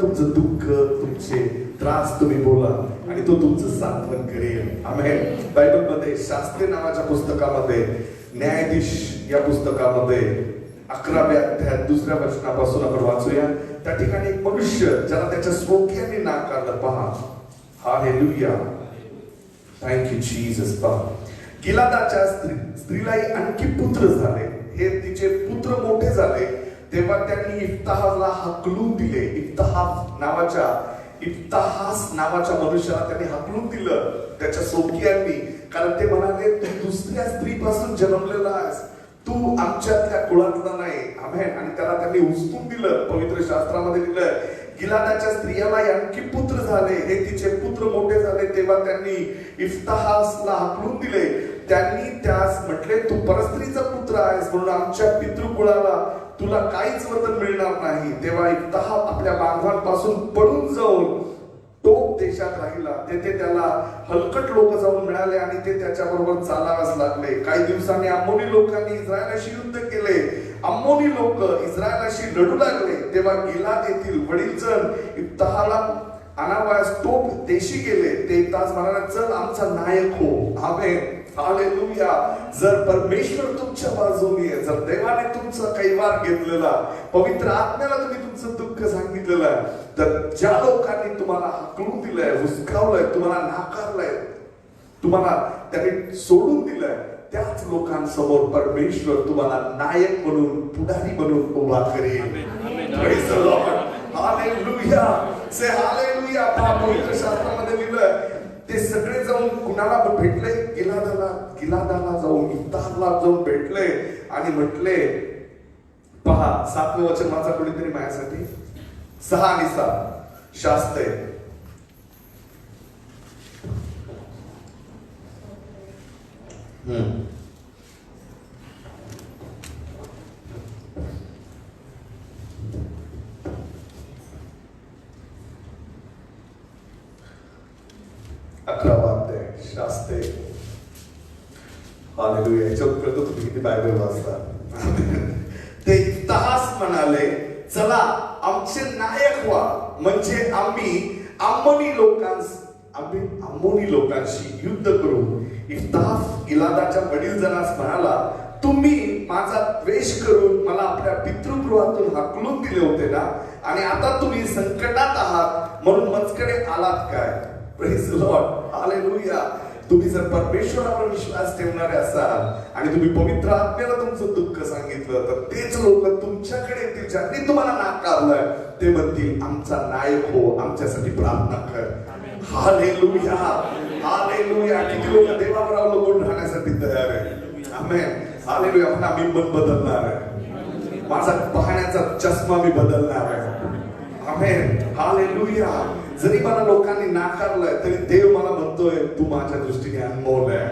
C: तुमचं दुःख, तुमचे त्रास तुम्ही बोला आणि तो तुमचं सांत्वन करेल. आमेन. बायबलमध्ये शास्त्री नावाच्या पुस्तकामध्ये, न्यायाधीश या पुस्तकामध्ये 11व्या अध्यायात 2ऱ्या वचनापासून आपण वाचूया. त्या ठिकाणी एक मनुष्य ज्याला त्याच्या स्वकीयांनी नाकारलं. पहा, हालेलुया, थँक यू जीसस. पहा, गिलादाच्या स्त्रीलाही आणखी पुत्र झाले. हे तिचे पुत्र मोठे झाले तेव्हा त्यांनी इफ्ताहाला हाकलून दिले. इफ्ताहास नावाच्या मनुष्याला त्यांनी हाकलून दिलं त्याच्या सोबतीयांनी, कारण ते म्हणाले तू दुसऱ्या स्त्रीपासून जन्मलेला आहेस, तू आमच्यातल्या कुळातला नाही. आमेन. आणि त्याला त्यांनी उचलून दिलं. पवित्र शास्त्रामध्ये लिहिलंय, गिलादाच्या स्त्रियाला आणखी पुत्र झाले. हे तिचे पुत्र मोठे झाले तेव्हा त्यांनी इफ्ताहासला हाकलून दिले. त्यांनी त्यास म्हटले, तू परस्त्रीचा पुत्र आहेस म्हणून आमच्या पितृकुळाला तुला काहीच वतन मिळणार नाही. तेव्हा इफ्ताह आपल्या बांधवांपासून पळून जाऊन टोप देशात राहिला. तेथे त्याला हलकट लोक जाऊन मिळाले आणि ते त्याच्याबरोबर चालाव्यास लागले. काही दिवसांनी अम्मोनी लोकांनी इस्रायलाशी युद्ध केले. अम्मोनी लोक इस्रायलाशी लढू लागले. तेव्हा गिलाद येथील वडीलजण इफ्ताहाला आणावयास टोप देशी गेले. ते तास म्हणाले, चल आमचा नायक हो. आमेन. हालेलुया. जर परमेश्वर तुमच्या बाजूने आहे, जर देवाने तुमचा कैवार घेतलेला, पवित्र आत्म्याला तुम्ही तुमचं दुःख सांगितलेलं आहे, तर ज्या लोकांनी तुम्हाला हाकलून दिलंय, हुसकावलंय, तुम्हाला नाकारलंय, तुम्हाला त्यांनी सोडून दिलंय, त्याच लोकांसमोर परमेश्वर तुम्हाला नायक म्हणून, पुढारी म्हणून उभा करेल. Praise the Lord. Hallelujah. Say hallelujah. पवित्र शास्त्रामध्ये लिहिलंय, ते सगळे जाऊन कुणाला भेटले? गिलादाला जाऊन, इफ्ताहला जाऊन भेटले आणि म्हटले, पहा 7वें वचन वाचा कोणीतरी माझ्यासाठी. 6 आणि 7 शास्त्रे. शास्त्रे. हालेलुया. याच्यावर कळतं तुम्ही किती बायबल वाचता. ते इफ्ताहास म्हणाले, चला आमचे नायक व्हा, म्हणजे आम्ही अम्मोनी लोकांशी युद्ध करू. इफ्ताह गिलादाच्या वडीलजनास म्हणाला, तुम्ही माझा द्वेष करून मला आपल्या पितृगृहातून हाकलून दिले होते ना, आणि आता तुम्ही संकटात आहात म्हणून मजकडे आलात काय? Praise the lord. हालेलुया. तुम्ही जर परमेश्वरावर विश्वास ठेवणारे असाल आणि तुम्ही पवित्र आत्म्याला तुमचं दुःख सांगितलं, तर तेच लोक तुमच्याकडे येतील ज्यांनी तुम्हाला नाकारलंय. ते म्हणतील, आमचा नायक हो, आमच्यासाठी प्रार्थना कर. हालेलुया. हालेलुया. किती लोक देवावर अवलंबून राहण्यासाठी तयार आहे. आमेन. हालेलुया. म्हणा, मी मन बदलणार आहे, माझा पाहण्याचा चष्मा मी बदलणार आहे. आमेन. हालेलुया. जरी मला लोकांनी नाकारलंय तरी देव मला म्हणतोय, तू माझ्या दृष्टीने अनमोल आहे.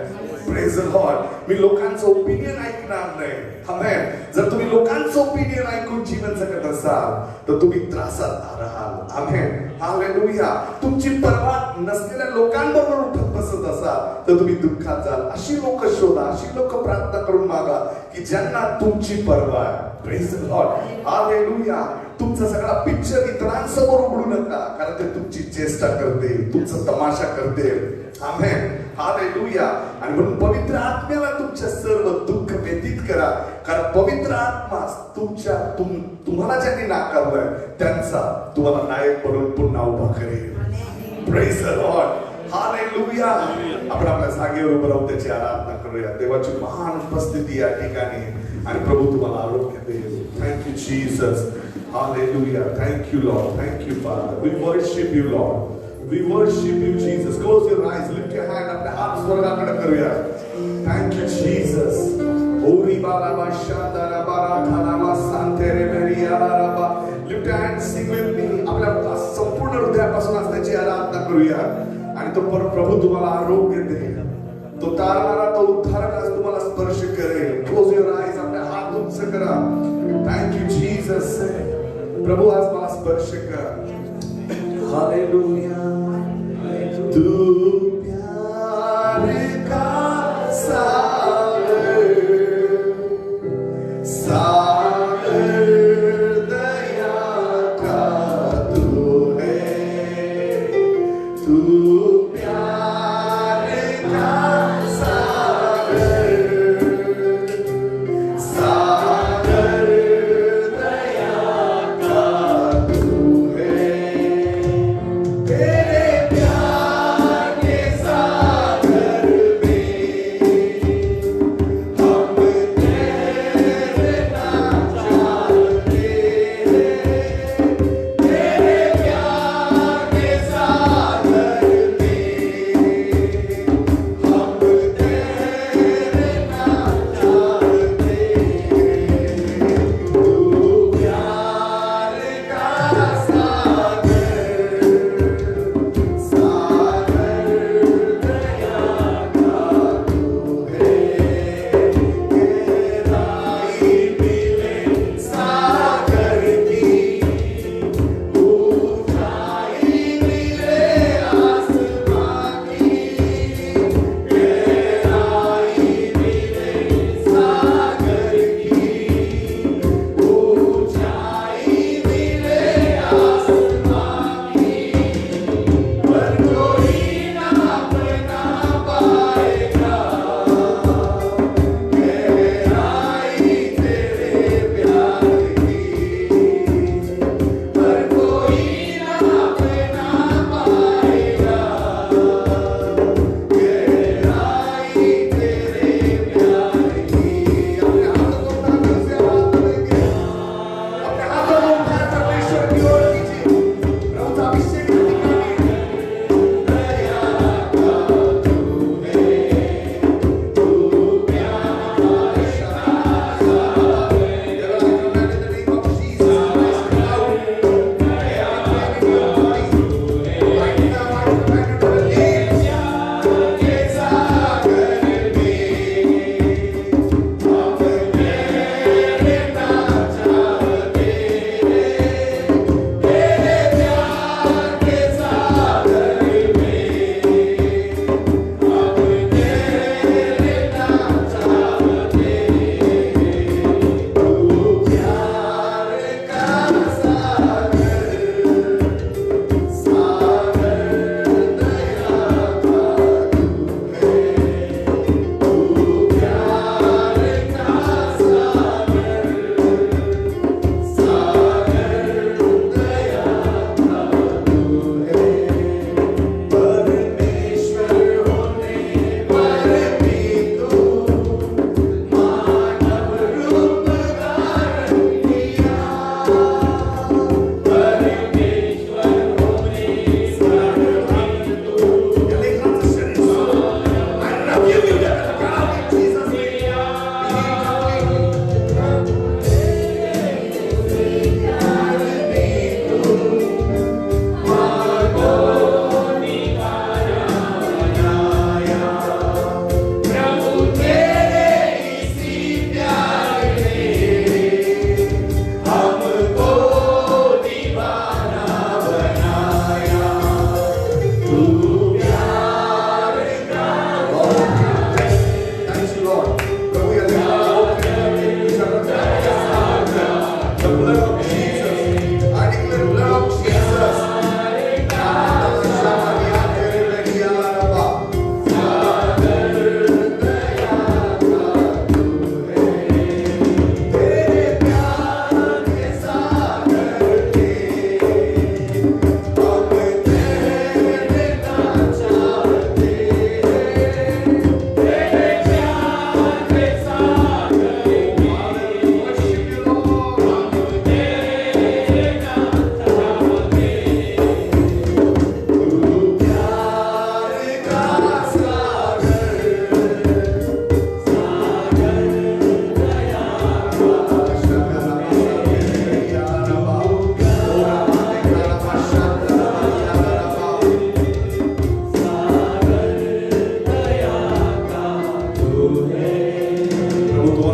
C: Praise the Lord. मी लोकांचं ओपिनियन ऐकणार नाही. आमेन. जर तुम्ही लोकांचं ओपिनियन ऐकून जीवन जगत असाल तर तुम्ही त्रासात राहाल. आमेन. हालेलुया. तुमची पर्वा नसलेल्या लोकांबरोबर उठत बसत असाल तर तुम्ही दुःखात जाल. अशी लोक शोधा, अशी लोक प्रार्थना करून मागा की ज्यांना तुमची पर्वा आहे. Praise the lord. हालेलुया. तुमचा सगळा पिक्चर इतरांसमोर उघडू नका, कारण ते तुमची चेष्टा करतील, तुमचा तमाशा करतील. आमेन. हालेलुया. आणि म्हणून पवित्र आत्म्याला तुमच्या सर्व दुःख व्यतीत करा, कारण पवित्र आत्मा तुम्हाला ज्यांनी नाकारलंय त्यांचा तुम्हाला नायक म्हणून पुन्हा उभा करेल. Praise the lord. हालेलुया. आपण आपल्या जागेवर उभं राहून त्याची आराधना करूया. देवाची महान उपस्थिती या ठिकाणी, आणि प्रभू तुम्हाला आरोग्य देईल. Thank you Jesus. Hallelujah. Thank you, Lord. Thank you, Father. We worship you, Lord. We worship you, Jesus. Close your eyes. Lift your hand. अपने हाथ स्वर्गाकडे करूया. Thank you, Jesus. Ori bala bashanda la barakana masantere meria la raba. Lift your hand. Sing with me. आपल्या संपूर्ण हृदयापासून असण्याची आराधना करूया. आणि तो प्रभू तुम्हाला आरोग्य देईल. तो तारणारा, तो उद्धारक आज तुम्हाला स्पर्श करेल. Close your eyes. अपने हात उंच करा. Thank you, Jesus. प्रभु आज मला स्पर्श कर. हालेलुया. तू प्यार का सागर, सागर दया का तू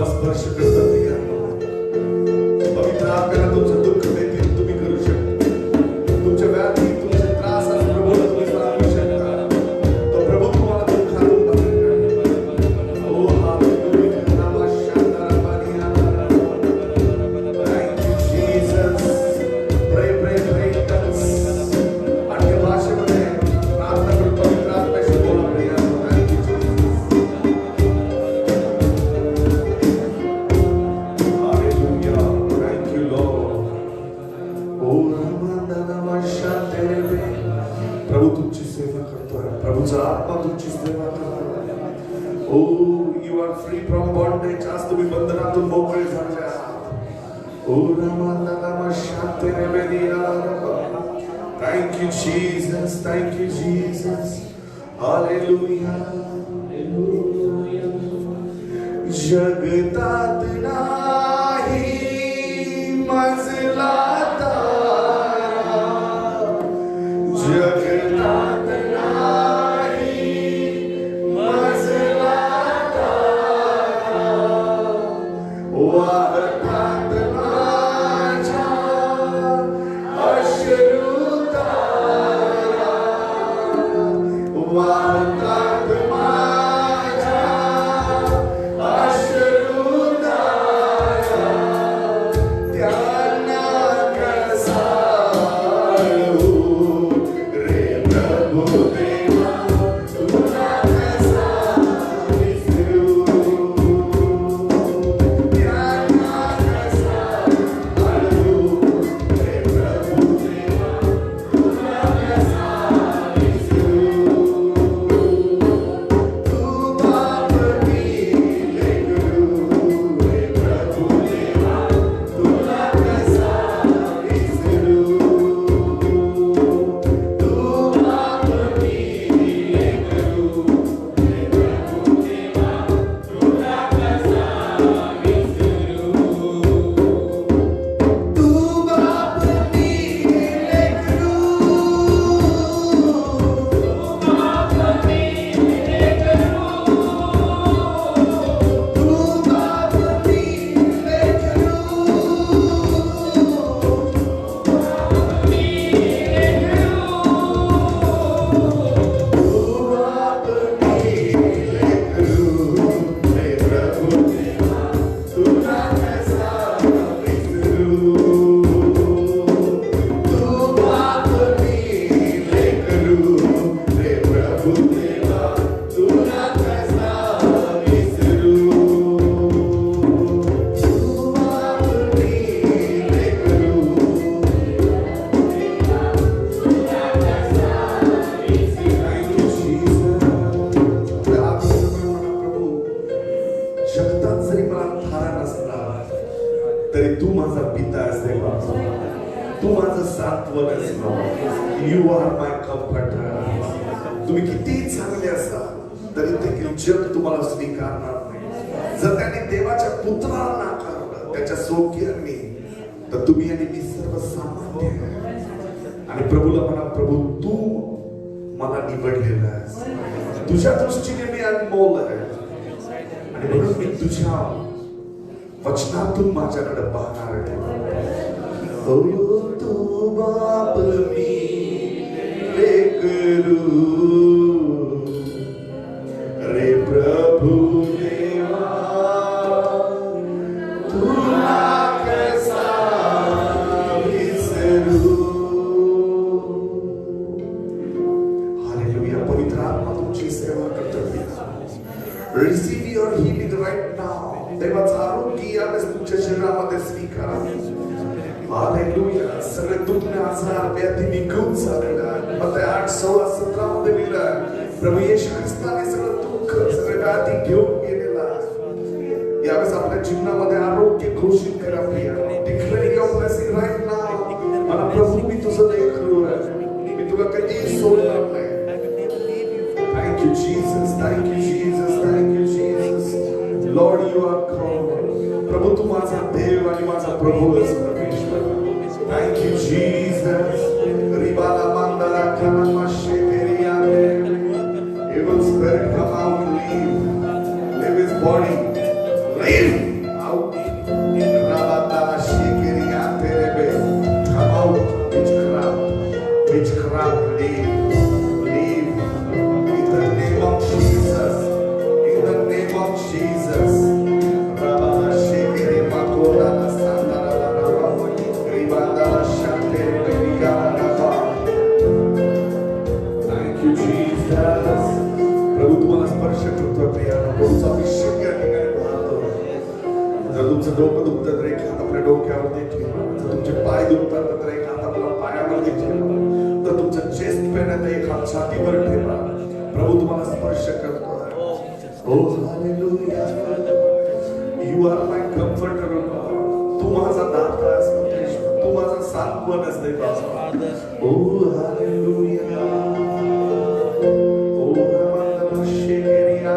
C: स्पर्श करतात ते करा. पवित्र आत्म्याला तुमचं दुःख देखील तुम्ही करू शकता. तुमच्या व्याधी, तुमचे त्रास आणि प्रभूला तुम्ही सांगू शकता. तो प्रभू तुम्हाला दुःखातून बाहेर काढेल. ओ hallelujah. Nama शांतारा Baniya. Thank you, Jesus. Pray, pray, pray. अन्य भाषेमध्ये प्रार्थना करून पवित्र आत्म्याशी बोला Priya. Thank you, Jesus. Hallelujah. Thank you, Lord. ओ रामांदा नामा शांतेरे. प्रभू तुमची सेवा करतोय. प्रभूचा आत्मा तुमची सेवा करतोय. ओ you are free from bondage. आज तुम्ही बंधनातून मोकळे झाले आहात. ओ रामांदा नामा शांतेरे बेदिया. Thank you, Jesus. Thank you, Jesus. Hallelujah. जगतात नाही मजला तारा. जगतात नाही मजला तारा. वाहतात माझ्या अश्रू तारा. वाहतात माझ्या अश्रू तारा. त्यांना कसा अळवू रे प्रभू देवा. तुला कसा विसरू. त्यांना कसा अळवू रे प्रभू देवा. तुला कसा विसरू. तू बाप मी लेकरू रे प्रभू देवा. तुला कसा विसरू. तू बाप मी लेकरू रे प्रभू देवा. तुला कसा विसरू. तू बाप मी लेकरू. जगतात जरी मला थारा नसला तरी तू माझा पिता आहेस देवा. तू माझं सांत्वन आहेस Lord. You are my comforter. तुम्ही कितीही चांगले असाल तरी देखील जग तुम्हाला स्वीकारणार नाही. जर त्याने देवाच्या पुत्राला नाकारलं त्याच्या सोबतीयांनी तर तुम्ही आणि मी सर्व सामान्य आहे. आणि प्रभूला म्हणा, प्रभू तू मला निवडलेला आहेस. तुझ्या दृष्टीने मी अनमोल आहे. आणि म्हणून मी तुझ्या वचनातून माझ्याकडे पाहणार आहे. हो तू बाप मी लेकरू रे प्रभू देवा. तुला कसा विसरू. हालेलुया. पवित्र आत्मा तुमची सेवा करतो. Receive your healing right now. देवाचं आरोग्य यावेळेस तुमच्या शरीरामध्ये स्वीकारा. हालेलुया. सगळे दुखणे आजार व्याधी निघून चाललेला आहे. मत्ती 8:16-17 मध्ये लिहिलं आहे, प्रभू येशू ख्रिस्ताने सगळं दुःख सगळं व्याधी घेऊन गेलेला आहे. यावेळेस आपल्या जीवनामध्ये आरोग्य घोषित करा Priya. Declare your blessing right now. मला प्रभू मी तुझं लेकरू आहे. मी तुला कधीही सोडणार नाही. Thank you Jesus. Thank you Jesus. Thank you Jesus. Lord, you are God. प्रभू तू माझा देव आणि माझा प्रभू आहेस परमेश्वर. Thank you Jesus. रिबाला मंदाला कानामा शेकेरिया. Evil spirit come out and leave. Leave his body. Leave. तुमचं डोकं दुखतं तर एक हात आपल्या डोक्यावरती ठेवा. जर तुमचे पाय दुखतात तर एक हात आपल्या पायावरती ठेवा. तर तुमचं चेस्ट पेन आहे तर एक हात छातीवर ठेवा. प्रभू तुम्हाला स्पर्श करतो. Oh hallelujah. You are my comforter, God. तू माझा दाता आहेस परमेश्वर. तू माझा सांत्वन आहेस देवा. Oh hallelujah. Oh ramandana shekeriya.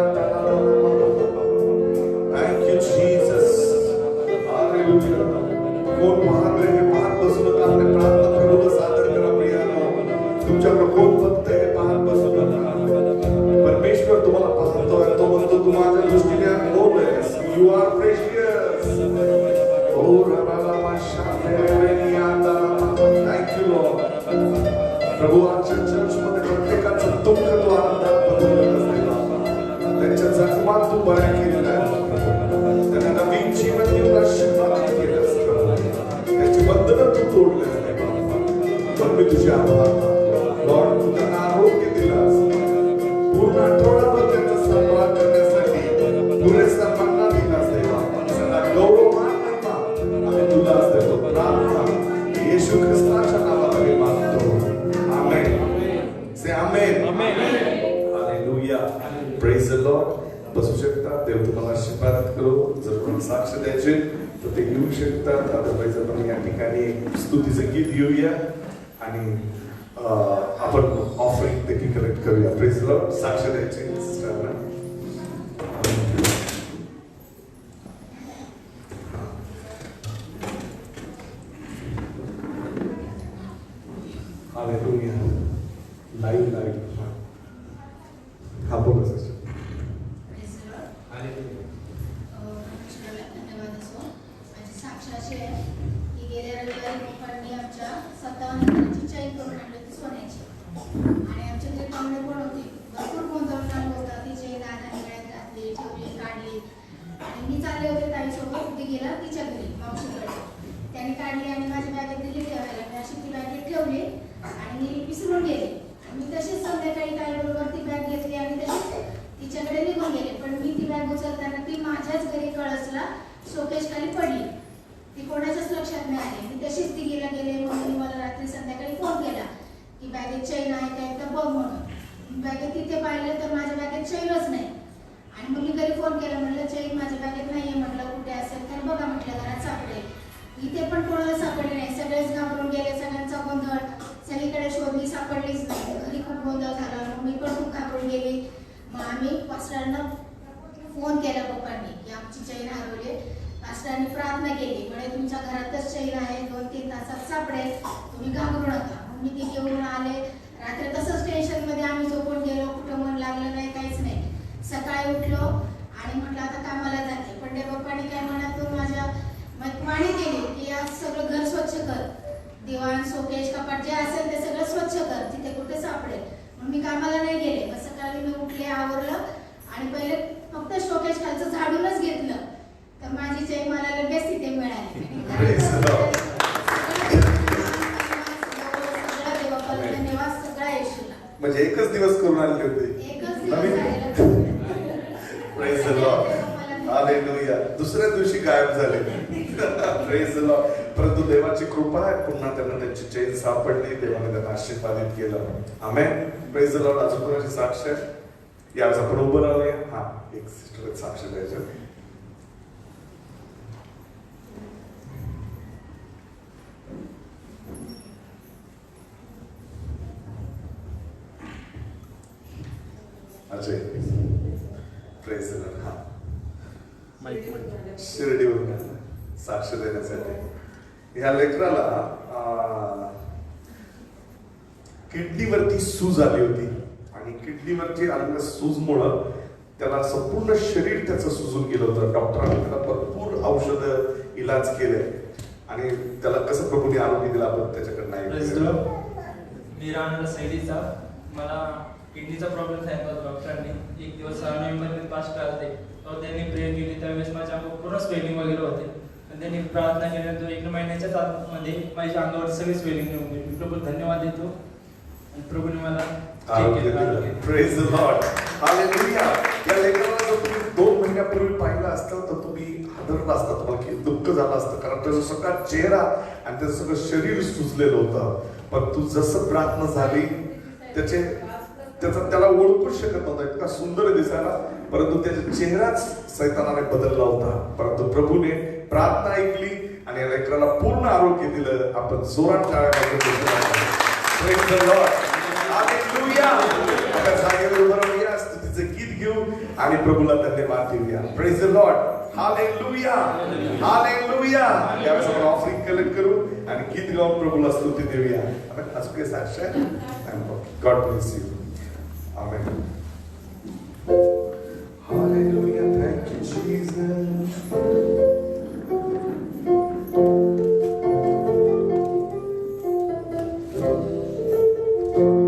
C: Thank you Jesus. Hallelujah. कोण पाहत आहे हे पाहत बसू नका. आपल्या प्रार्थना प्रभूला सादर करा प्रियानो. तुमच्याकडे कोण बघतंय हे पाहत बसू नका. परमेश्वर तुम्हाला पाहतोय. तो म्हणतो तू माझ्या दृष्टीने अनमोल आहेस. You are precious. Oh Rabbalama Shandereyanada. Thank you Lord. प्रभू आजच्या चर्चमध्ये प्रत्येकाचं दुःख तू आनंदात बदलत असते. त्यांच्या जखमात तू बऱ्या केलेल्या आहेत. त्यांना नवीन जीवन देऊन आशीर्वादित केलं असतं. त्यांची बंधनं तू तोडले असते. पण मी तुझे आभार मानतो. लॉर्ड तू त्यांना आरोग्य दिलास. पूर्ण आठवडाभर त्यांचा सांभाळ करण्यासाठी पुरेसा मन्ना दिलास देवा. सगळा गौरव मान महिमा आम्ही तुलाच देतो. प्रार्थना येशू ख्रिस्ताच्या नावाने मागतो. आमेन. से आमेन. हालेलुया. Praise the Lord. बसू शकता. देव तुम्हाला आशीर्वाद करो. जर कोणी साक्ष द्यायचे तर ते येऊ शकतात. अदरवाईज आपण या ठिकाणी स्तुतीचं गीत घेऊया आणि आपण ऑफरिंग देखील कलेक्ट करूया. Praise the Lord. साक्ष द्यायचे सिस्टरना. हालेलुया. लाईव्ह हा बोला सिस्टर.
E: धन्यवाद असो. माझी साक्ष अशी आहे की गेल्या रविवारी पप्पांनी आमच्या 57 हजाराची चैन करून आणली होती सोन्याची. आणि आमच्या घरी पाहुणे पण होते. भरपूर गोंधळ चालू होता. ती चैन दादाने गळ्यात घातली, ठेवली, काढली. आणि मी चालले होते ताईसोबत. ती गेला तिच्या घरी मावशीकडे. त्याने काढली आणि माझ्या बॅगेत दिली ठेवायला. मी अशी ती बॅगेत ठेवली आणि मी विसरून गेले. मी तशीच संध्याकाळी ताईबरोबर ती बॅग घेतली आणि तशीच तिच्याकडे निघून गेले. पण मी ती बॅग उचलताना ती माझ्याच घरी कळसला शोकेश खाली पडली. ती कोणाच्याच लक्षात नाही आली. मी तशीच ती गेले. मम्मीने मला रात्री संध्याकाळी फोन केला की बॅगेत चैन आहे का एकदा बघ म्हणून. बॅगेत तिथे पाहिलं तर माझ्या बॅगेत चैनच नाही. आणि मग मी घरी फोन केला. म्हटलं चैन माझ्या बॅगेत नाहीये. म्हटलं कुठे असेल तर बघा. म्हटलं घरात सापडेल. इथे पण कोणाला सापडले नाही. सगळेच घाबरून गेले. सगळ्यांचा गोंधळ. सगळीकडे शोधली, सापडलीच नाही. घरी खूप गोंधळ झाला. मम्मी पण खूप घाबरून गेली. मग आम्ही पास्टरांना फोन केला पप्पांनी की आमची चैन हरवली. पास्टरांनी प्रार्थना केली. म्हणजे तुमच्या घरातच चैन आहे. 2-3 तासात सापडेल. तुम्ही घाबरू नका. मग मी ती घेऊन आले. रात्री तसंच टेन्शनमध्ये आम्ही झोपून गेलो. कुठं मन लागलं नाही, काहीच नाही. सकाळी उठलो आणि म्हटलं आता कामाला जाते. पण ते पप्पांनी काय मनातून माझ्या वाणी केली की आज सगळं घर स्वच्छ कर. दिवाण, शोकेश, कपाट जे असेल ते सगळं स्वच्छ कर. तिथे कुठे सापडेल. मग मी कामाला नाही गेले. मग सकाळी मी उठले, आवरलं आणि पहिले फक्त शोकेश खालचं झाडूनच घेतलं. तर माझी चैन मला लगेच तिथे मिळाली. धन्यवाद सगळा येशूला.
C: म्हणजे एकच दिवस करून आले होते.
E: एकच दिवस झालेला.
C: Praise the lord. हालेलुया. दुसऱ्या दिवशी गायब झाले. Praise the Lord. परंतु देवाची कृपा आहे. पुन्हा त्यांना त्यांची चैन सापडली. देवाने त्यांना आशीर्वादित केलं. आमेन. Praise the lord. अजून कोणाची साक्ष आहे? यावेळेस आपण उभं राहूया. हा एक सिस्टर साक्ष द्यायचं. अजय. Praise the lord. हा शिर्डीवरून साक्ष देण्यासाठी. ह्या लेकराला किडनीवरती सूज आली होती आणि किडनीवरती आलेल्या सूजमुळं त्याला संपूर्ण शरीर त्याचं सुजून गेलं होतं. डॉक्टरांनी त्याला भरपूर औषध इलाज केले आणि त्याला कसं प्रभूने आरोग्य दिलं आपण त्याच्याकडे नाही.
F: मी राहणार सैलीचा. मला किडनीचा प्रॉब्लेम सांगितला डॉक्टरांनी. एक दिवस नोव्हेंबर 5 तारखे तेव्हा त्यांनी प्रेयर केली. त्यावेळेस माझ्या पूर्ण स्वेलिंग वगैरे होते. पण त्यांनी प्रार्थना केल्यानंतर 1 महिन्याच्याच आतमध्ये माझ्या अंगावर सगळी स्वेलिंग निघून गेली. प्रभू धन्यवाद देतो. आणि प्रभूने मला
C: आरोग्य दिलं. Praise the Lord. Hallelujah. या लेकराला जर तुम्ही 2 महिन्यापूर्वी पाहिलं असतं तर तुम्ही हादरला असता, तुम्हाला किती दुःख झालं असतं, कारण त्याचा सगळा चेहरा आणि त्याचं सगळं शरीर सुजलेलं होतं. पण तू जसं प्रार्थना झाली त्याचा त्याला ओळखूच शकत नव्हता, इतका सुंदर दिसायला, परंतु त्याचा चेहराच सैतानाने बदलला होता. परंतु प्रभूने प्रार्थना ऐकली आणि या लेकराला पूर्ण आरोग्य दिलं. आपण जोरात टाळ्या Praise the Lord. Hallelujah. आता जागेवर उभं राहूया, स्तुतीचं गीत घेऊ आणि प्रभूला धन्यवाद देऊया. Praise the Lord. Hallelujah. Hallelujah. यावेळेस आपण ऑफरिंग कलेक्ट करू आणि गीत गाऊन प्रभूला स्तुती देऊया. आपण असू साक्षात. God bless you. Amen. Hallelujah. Thank you, Jesus.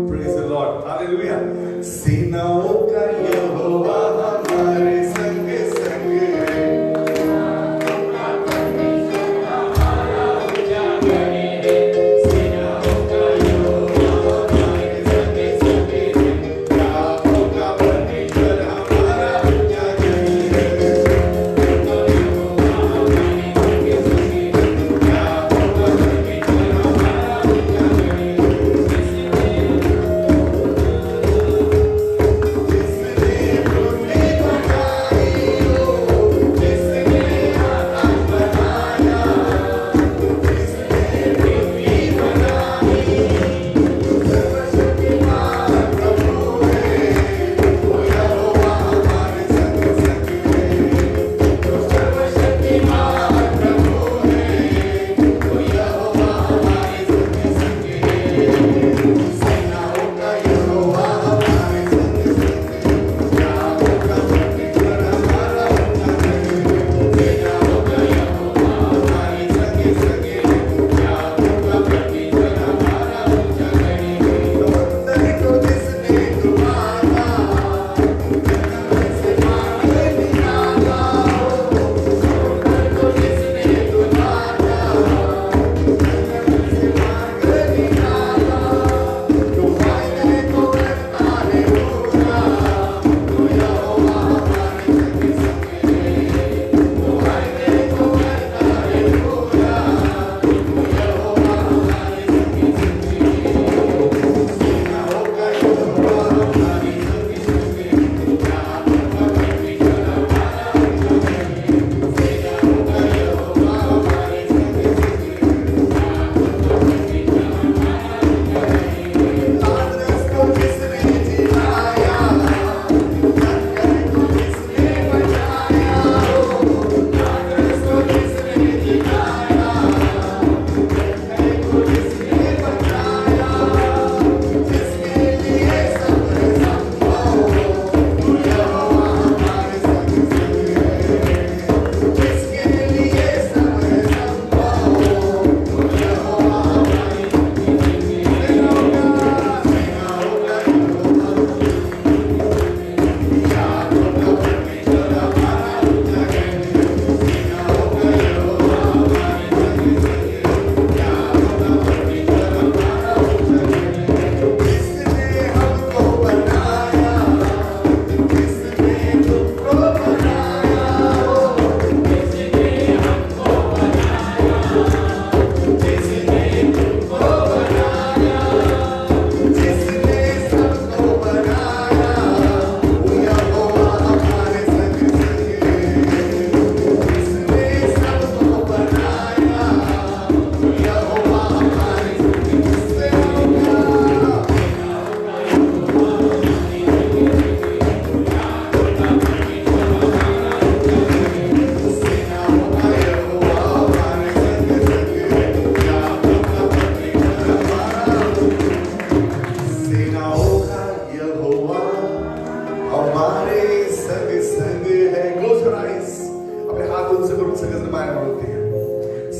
C: Praise the Lord. Hallelujah. सेनाओं का यहोवा हमारे संग संग है. सेनाओं का यहोवा हमारे संग संग है. राहों का परमेश्वर हमारा उजागरी है. यहोवा हमारे संग संग है. राहों का परमेश्वर हमारा उजागरी है.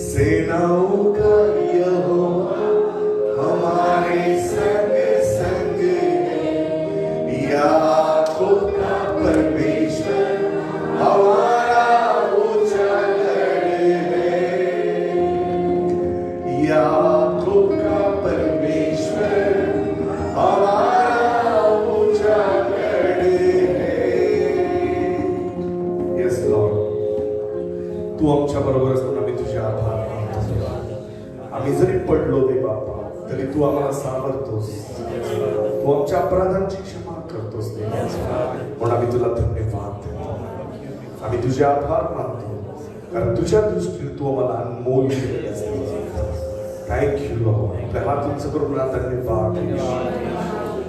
C: सेनाओं का यहोवा हमारे संग संग है, याकूब का परमेश्वर हमारा ऊंचा गढ़ है, याकूब का परमेश्वर हमारा तू आमच्या बरोबर असतो. आम्ही तुझे आभार मानतो. आम्ही जरी पडलो दे बापा तरी तू आम्हाला सावरतोस. तू आमच्या अपराधांची क्षमा करतोस दे. म्हणून आम्ही तुला धन्यवाद देतो. आम्ही तुझे आभार मानतो कारण तुझ्या दृष्टीने तू आम्हाला अनमोल केलेस. Thank you lord. आपल्या हात उंच करून धन्यवाद.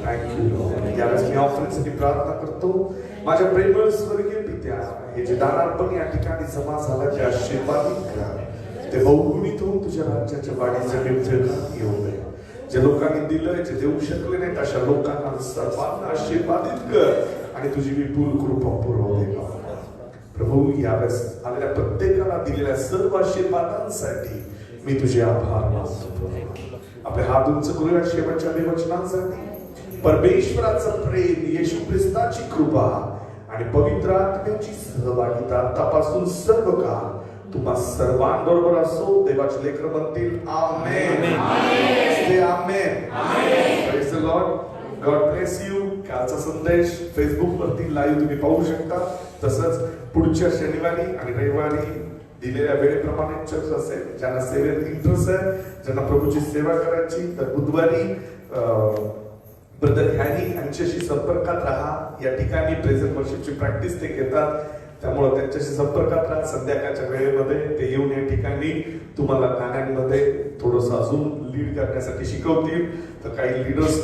C: Thank you lord. यावेळेस मी ऑफरिंगसाठी प्रार्थना करतो. माझ्या प्रेमळ स्वर्गीय पित्या, हे जे दानार्पण या ठिकाणी जमा झालं ते आशीर्वादित कर. ते बहुगुणित होऊन तुझ्या राज्याच्या वाढीच्या निर्जनात येऊ दे. जे लोकांनी दिलंय, जे देऊ शकले नाहीत अशा लोकांना सर्वांना आशीर्वादित कर आणि तुझी विपुल कृपा पुरव दे बाबा. प्रभू, यावेळेस आलेल्या प्रत्येकाला दिलेल्या सर्व आशीर्वादांसाठी मी तुझे आभार मानतो. आपले हात उंच करूया शेवटच्या वचनांसाठी. परमेश्वराचं प्रेम, येशू ख्रिस्ताची कृपा आणि पवित्र आत्म्याची सहभागिता आतापासून सर्व काळ तुम्हा सर्वांबरोबर असो. देवाचे लेकर म्हणतील आमेन. Say amen. Praise the Lord. God bless you. कालचा संदेश फेसबुक वरती लाईव्ह तुम्ही पाहू शकता. तसंच पुढच्या शनिवारी आणि रविवारी दिलेल्या वेळेप्रमाणे चर्च असेल. ज्यांना सेवेत इंटरेस्ट आहे, ज्यांना प्रभूची सेवा करायची, तर बुधवारी ब्रदर हॅनी यांच्याशी संपर्कात राहा. या ठिकाणी प्रेझेंट वर्शिपची प्रॅक्टिस ते घेतात, त्यामुळे त्यांच्याशी संपर्कात राहा. संध्याकाळच्या वेळेमध्ये ते येऊन या ठिकाणी तुम्हाला गाण्यांमध्ये थोडस अजून लीड करण्यासाठी शिकवतील. तर काही लीडर्स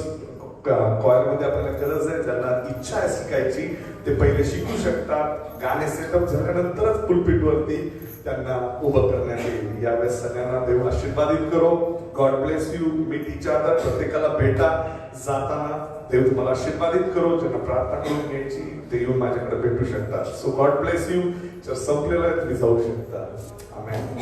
C: कॉयरमध्ये आपल्याला गरज आहे, ज्यांना इच्छा आहे शिकायची ते पहिले शिकू शकतात. गाणे सेटअप झाल्यानंतरच पुलपिट वरती त्यांना उभं करण्यात येईल. यावेळेस सगळ्यांना देव आशीर्वादित करो. God bless you. Me teacher आता प्रत्येकाला भेटा जाताना. देव तुम्हाला आशीर्वादित करो. ज्यांना प्रार्थना करून घ्यायची ते येऊन माझ्याकडे भेटू शकतात. So God bless you. जर संपलेलं आहे तुम्ही जाऊ शकता. आमेन.